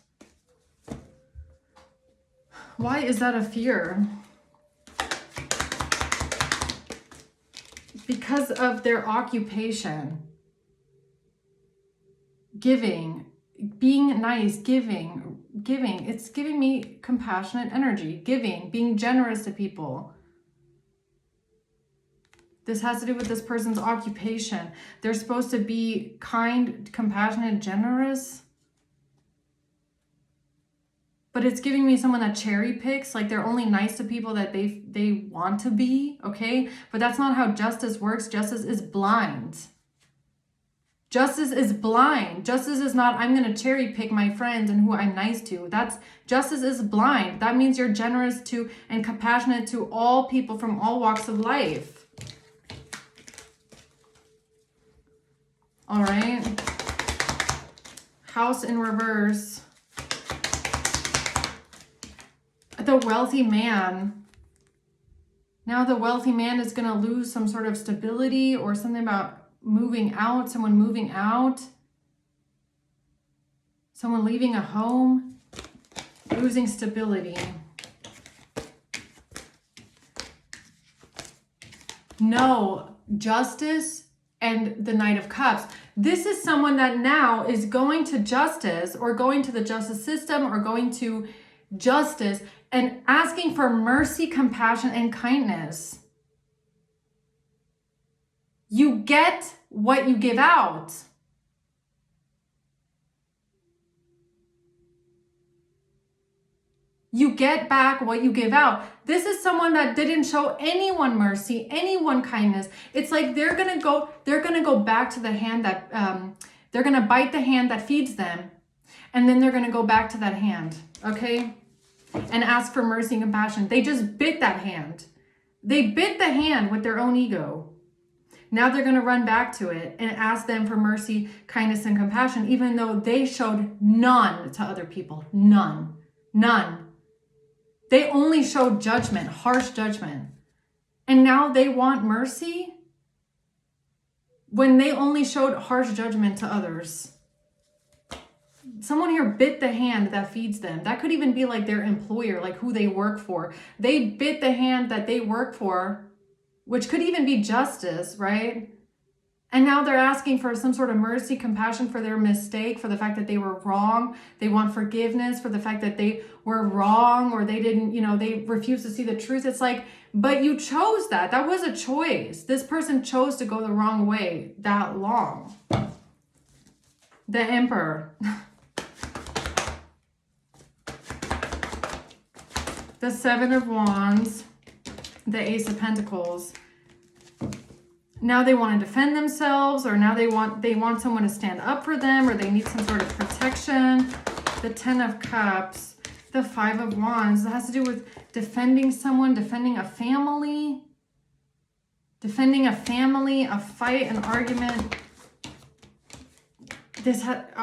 Why is that a fear? Because of their occupation. Giving, being nice, giving. It's giving me compassionate energy. Giving, being generous to people. This has to do with this person's occupation. They're supposed to be kind, compassionate, generous. but it's giving me someone that cherry picks, like they're only nice to people that they want to be, okay? But that's not how justice works. Justice is blind. Justice is blind. Justice is not, I'm going to cherry pick my friends and who I'm nice to. That's, justice is blind. That means you're generous to and compassionate to all people from all walks of life. All right. House in reverse. The wealthy man. Now the wealthy man is going to lose some sort of stability or something about moving out, someone moving out, someone leaving a home, losing stability. No, justice and the Knight of Cups. This is someone that now is going to justice or going to the justice system or going to justice and asking for mercy, compassion, and kindness. You get what you give out. You get back what you give out. This is someone that didn't show anyone mercy, anyone kindness. It's like they're gonna go back to the hand that they're gonna bite the hand that feeds them, and then they're gonna go back to that hand, okay? And ask for mercy and compassion. They just bit that hand. They bit the hand with their own ego. Now they're going to run back to it and ask them for mercy, kindness, and compassion, even though they showed none to other people. None. None. They only showed judgment, harsh judgment. And now they want mercy when they only showed harsh judgment to others. Someone here bit the hand that feeds them. That could even be like their employer, like who they work for. They bit the hand that they work for, which could even be justice, right? And now they're asking for some sort of mercy, compassion for their mistake, for the fact that they were wrong. They want forgiveness for the fact that they were wrong or they didn't, they refused to see the truth. It's like, but you chose that. That was a choice. This person chose to go the wrong way that long. The Emperor. The Seven of Wands, the Ace of Pentacles. Now they want to defend themselves, or now they want someone to stand up for them, or they need some sort of protection. The Ten of Cups, the Five of Wands. It has to do with defending someone, defending a family, a fight, an argument. This had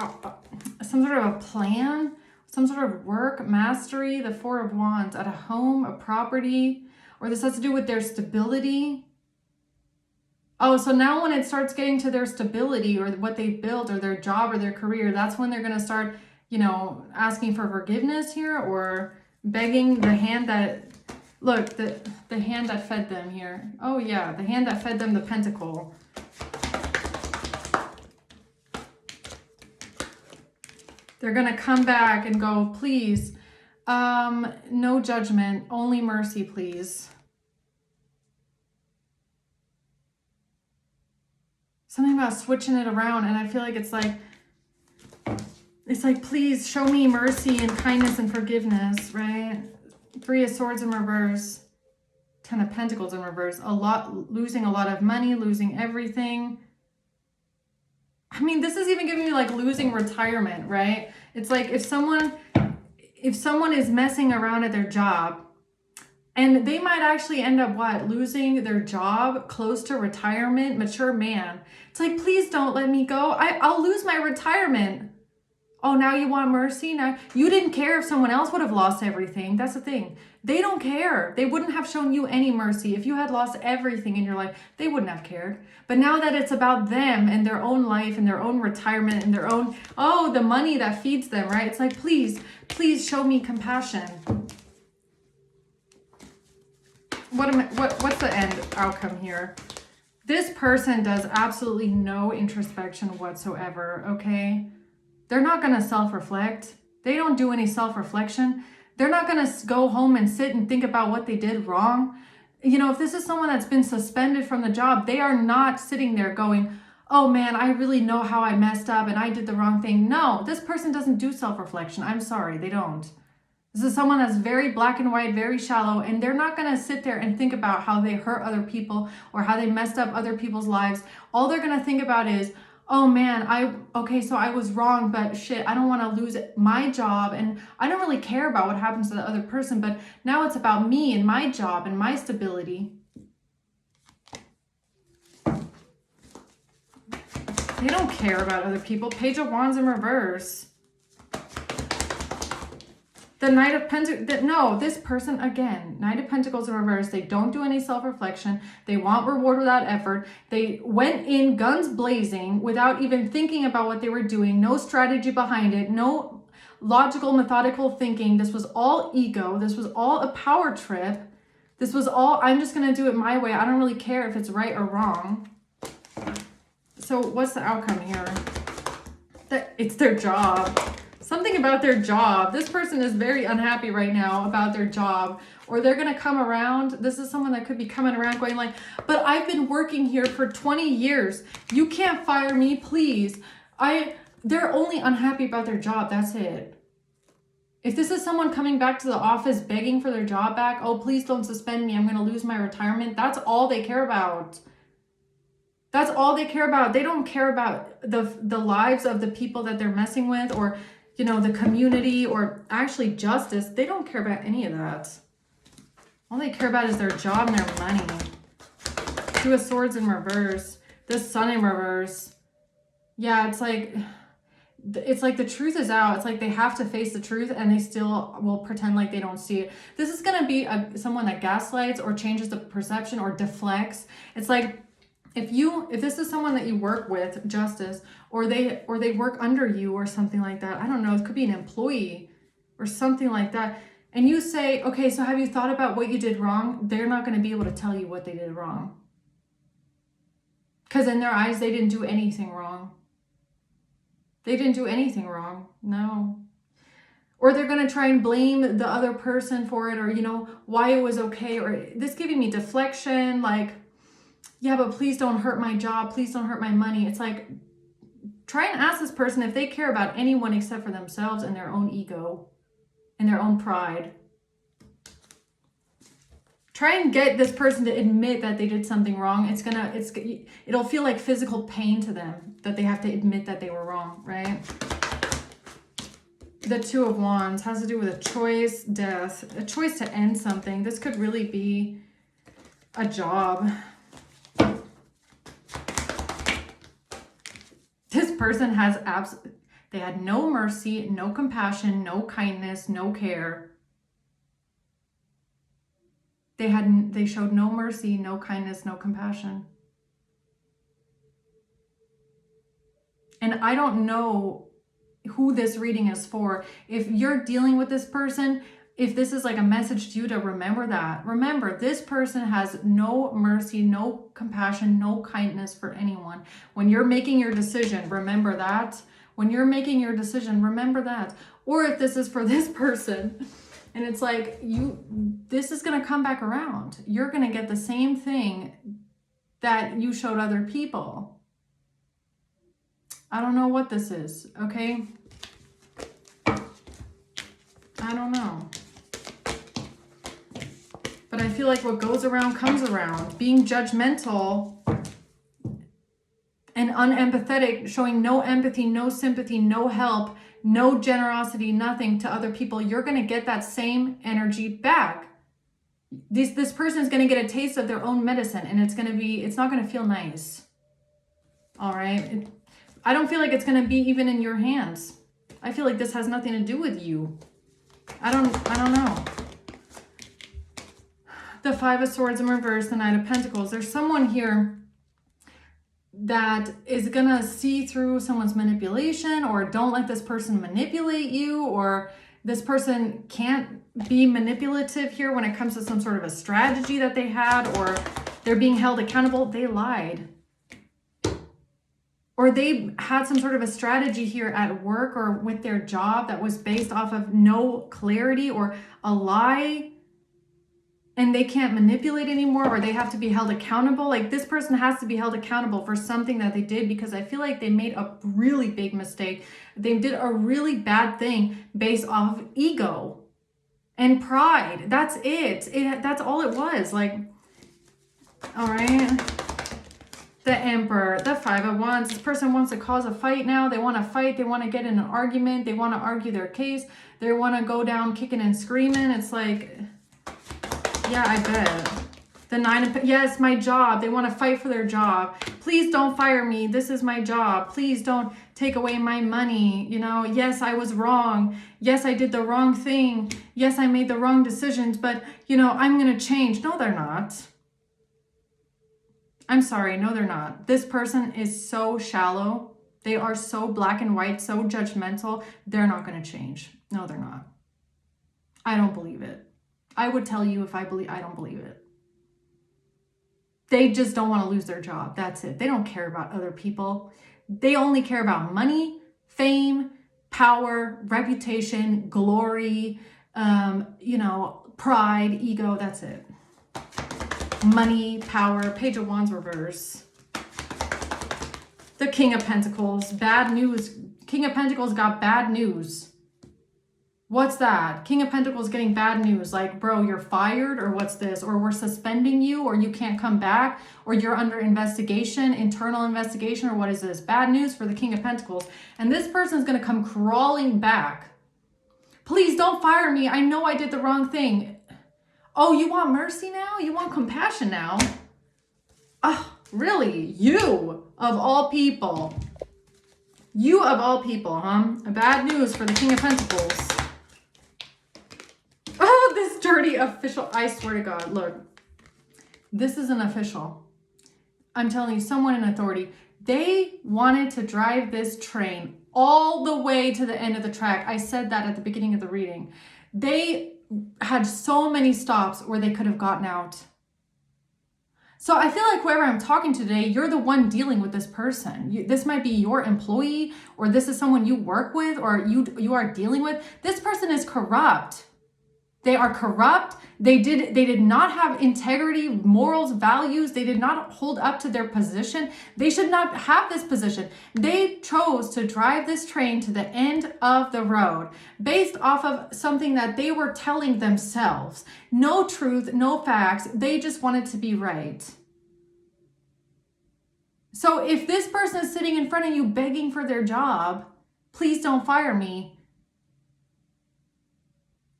some sort of a plan. Some sort of work, mastery, the Four of Wands, at a home, a property, or this has to do with their stability. Oh, so now when it starts getting to their stability or what they've built or their job or their career, that's when they're going to start, asking for forgiveness here or begging the hand that, look, the hand that fed them here. Oh yeah, the hand that fed them the pentacle. They're going to come back and go, please, no judgment, only mercy, please. Something about switching it around. And I feel like it's like, please show me mercy and kindness and forgiveness, right? Three of Swords in reverse, Ten of Pentacles in reverse, losing a lot of money, losing everything. I mean, this is even giving me like losing retirement, right? It's like if someone is messing around at their job and they might actually end up losing their job close to retirement, mature man. It's like, please don't let me go. I'll lose my retirement. Oh, now you want mercy? Now you didn't care if someone else would have lost everything. That's the thing. They don't care. They wouldn't have shown you any mercy. If you had lost everything in your life, they wouldn't have cared. But now that it's about them and their own life and their own retirement and their own, the money that feeds them, right? It's like, please show me compassion. What's the end outcome here? This person does absolutely no introspection whatsoever, okay? They're not going to self-reflect. They don't do any self-reflection. They're not going to go home and sit and think about what they did wrong. If this is someone that's been suspended from the job, they are not sitting there going, oh man, I really know how I messed up and I did the wrong thing. No, this person doesn't do self-reflection. I'm sorry, they don't. This is someone that's very black and white, very shallow, and they're not going to sit there and think about how they hurt other people or how they messed up other people's lives. All they're going to think about is, oh man, so I was wrong, but shit, I don't want to lose my job, and I don't really care about what happens to the other person, but now it's about me and my job and my stability. They don't care about other people. Page of Wands in reverse. The Knight of Pentacles, no, this person, again, Knight of Pentacles in reverse. They don't do any self-reflection. They want reward without effort. They went in guns blazing without even thinking about what they were doing. No strategy behind it. No logical, methodical thinking. This was all ego. This was all a power trip. This was all, I'm just going to do it my way. I don't really care if it's right or wrong. So what's the outcome here? That it's their job. Something about their job. This person is very unhappy right now about their job, or they're going to come around. This is someone that could be coming around going like, but I've been working here for 20 years. You can't fire me, please. They're only unhappy about their job. That's it. If this is someone coming back to the office begging for their job back, oh, please don't suspend me. I'm going to lose my retirement. That's all they care about. That's all they care about. They don't care about the lives of the people that they're messing with, or, you know, the community, or actually justice. They don't care about any of that. All they care about is their job and their money. Two of Swords in reverse. This Sun in reverse. Yeah, it's like the truth is out. It's like they have to face the truth, and they still will pretend like they don't see it. This is going to be someone that gaslights or changes the perception or deflects. It's like, if this is someone that you work with, justice, or they work under you or something like that, I don't know, it could be an employee or something like that, and you say, okay, so have you thought about what you did wrong? They're not going to be able to tell you what they did wrong, because in their eyes, they didn't do anything wrong. They didn't do anything wrong. No. Or they're going to try and blame the other person for it, or, you know, why it was okay, or this giving me deflection, like, yeah, but please don't hurt my job. Please don't hurt my money. It's like, try and ask this person if they care about anyone except for themselves and their own ego and their own pride. Try and get this person to admit that they did something wrong. It'll feel like physical pain to them that they have to admit that they were wrong, right? The Two of Wands has to do with a choice, death, a choice to end something. This could really be a job. This person they had no mercy, no compassion, no kindness, no care. They showed no mercy, no kindness, no compassion. And I don't know who this reading is for. If you're dealing with this person, if this is like a message to you to remember that. Remember, this person has no mercy, no compassion, no kindness for anyone. When you're making your decision, remember that. When you're making your decision, remember that. Or if this is for this person, and it's like, this is going to come back around. You're going to get the same thing that you showed other people. I don't know what this is, okay? I don't know. But I feel like what goes around comes around. Being judgmental and unempathetic, showing no empathy, no sympathy, no help, no generosity, nothing to other people, you're going to get that same energy back. This person is going to get a taste of their own medicine, and it's not going to feel nice. All right? I don't feel like it's going to be even in your hands. I feel like this has nothing to do with you. I don't know. The Five of Swords in reverse, the Knight of Pentacles. There's someone here that is going to see through someone's manipulation, or don't let this person manipulate you, or this person can't be manipulative here when it comes to some sort of a strategy that they had, or they're being held accountable. They lied. Or they had some sort of a strategy here at work or with their job that was based off of no clarity or a lie, and they can't manipulate anymore, or they have to be held accountable. Like, this person has to be held accountable for something that they did, because I feel like they made a really big mistake. They did a really bad thing based off of ego. and pride. That's it. That's all it was. Like, all right. The Emperor, the Five of Wands. This person wants to cause a fight now. They want to fight. They want to get in an argument. They want to argue their case. They want to go down kicking and screaming. It's like, yeah, I bet. The Nine of, yes, my job. They want to fight for their job. Please don't fire me. This is my job. Please don't take away my money. You know, yes, I was wrong. Yes, I did the wrong thing. Yes, I made the wrong decisions, but, you know, I'm going to change. No, they're not. I'm sorry. No, they're not. This person is so shallow. They are so black and white, so judgmental. They're not going to change. No, they're not. I don't believe it. I would tell you if I don't believe it. They just don't want to lose their job. That's it. They don't care about other people. They only care about money, fame, power, reputation, glory, you know, pride, ego. That's it. Money, power, Page of Wands reverse. The King of Pentacles, bad news. King of Pentacles got bad news. What's that? King of Pentacles getting bad news. Like, bro, you're fired, or what's this? Or we're suspending you, or you can't come back, or you're under investigation, internal investigation, or what is this? Bad news for the King of Pentacles. And this person's going to come crawling back. Please don't fire me. I know I did the wrong thing. Oh, you want mercy now? You want compassion now? Oh, really? You of all people. You of all people, huh? Bad news for the King of Pentacles. Oh, this dirty official. I swear to God, look. This is an official. I'm telling you, someone in authority. They wanted to drive this train all the way to the end of the track. I said that at the beginning of the reading. They had so many stops where they could have gotten out. So I feel like whoever I'm talking to today, you're the one dealing with this person. This might be your employee, or this is someone you work with, or you are dealing with. This person is corrupt. They are corrupt. They did not have integrity, morals, values. They did not hold up to their position. They should not have this position. They chose to drive this train to the end of the road based off of something that they were telling themselves. No truth, no facts. They just wanted to be right. So if this person is sitting in front of you begging for their job, please don't fire me.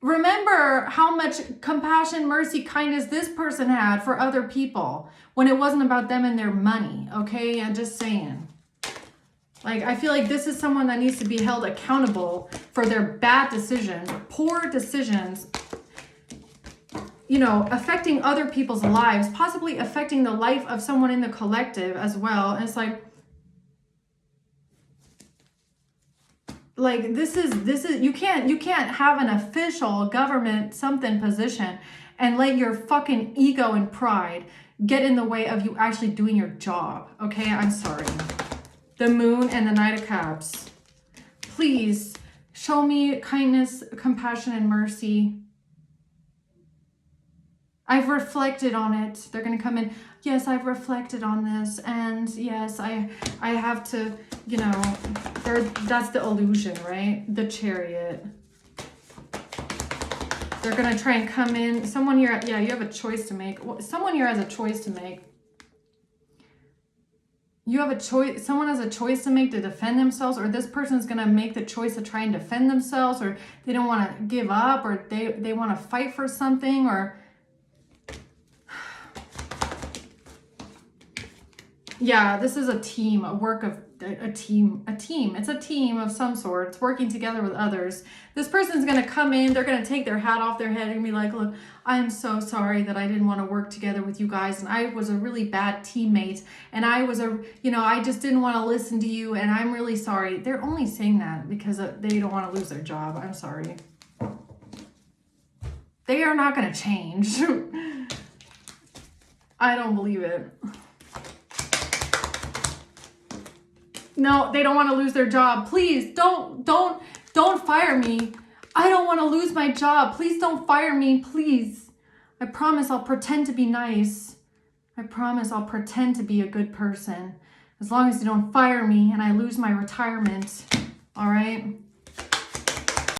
Remember how much compassion, mercy, kindness this person had for other people when it wasn't about them and their money, okay? I'm just saying. Like, I feel like this is someone that needs to be held accountable for their bad decisions, poor decisions, you know, affecting other people's lives, possibly affecting the life of someone in the collective as well. And it's like this is you can't have an official government something position and let your fucking ego and pride get in the way of you actually doing your job. Okay, I'm sorry. The Moon and the Knight of Cups. Please show me kindness, compassion, and mercy. I've reflected on it. They're going to come in. Yes, I've reflected on this. And yes, I have to, you know, that's the illusion, right? The Chariot. They're going to try and come in. Someone here, yeah, you have a choice to make. Someone here has a choice to make. You have a choice. Someone has a choice to make to defend themselves, or this person's going to make the choice to try and defend themselves, or they don't want to give up, or they want to fight for something, or... Yeah, this is a team, a team. It's a team of some sort. It's working together with others. This person's going to come in. They're going to take their hat off their head and be like, look, I'm so sorry that I didn't want to work together with you guys. And I was a really bad teammate. And I was I just didn't want to listen to you. And I'm really sorry. They're only saying that because they don't want to lose their job. I'm sorry. They are not going to change. I don't believe it. No, they don't want to lose their job. Please don't fire me. I don't want to lose my job. Please don't fire me, please. I promise I'll pretend to be nice. I promise I'll pretend to be a good person. As long as you don't fire me and I lose my retirement. All right?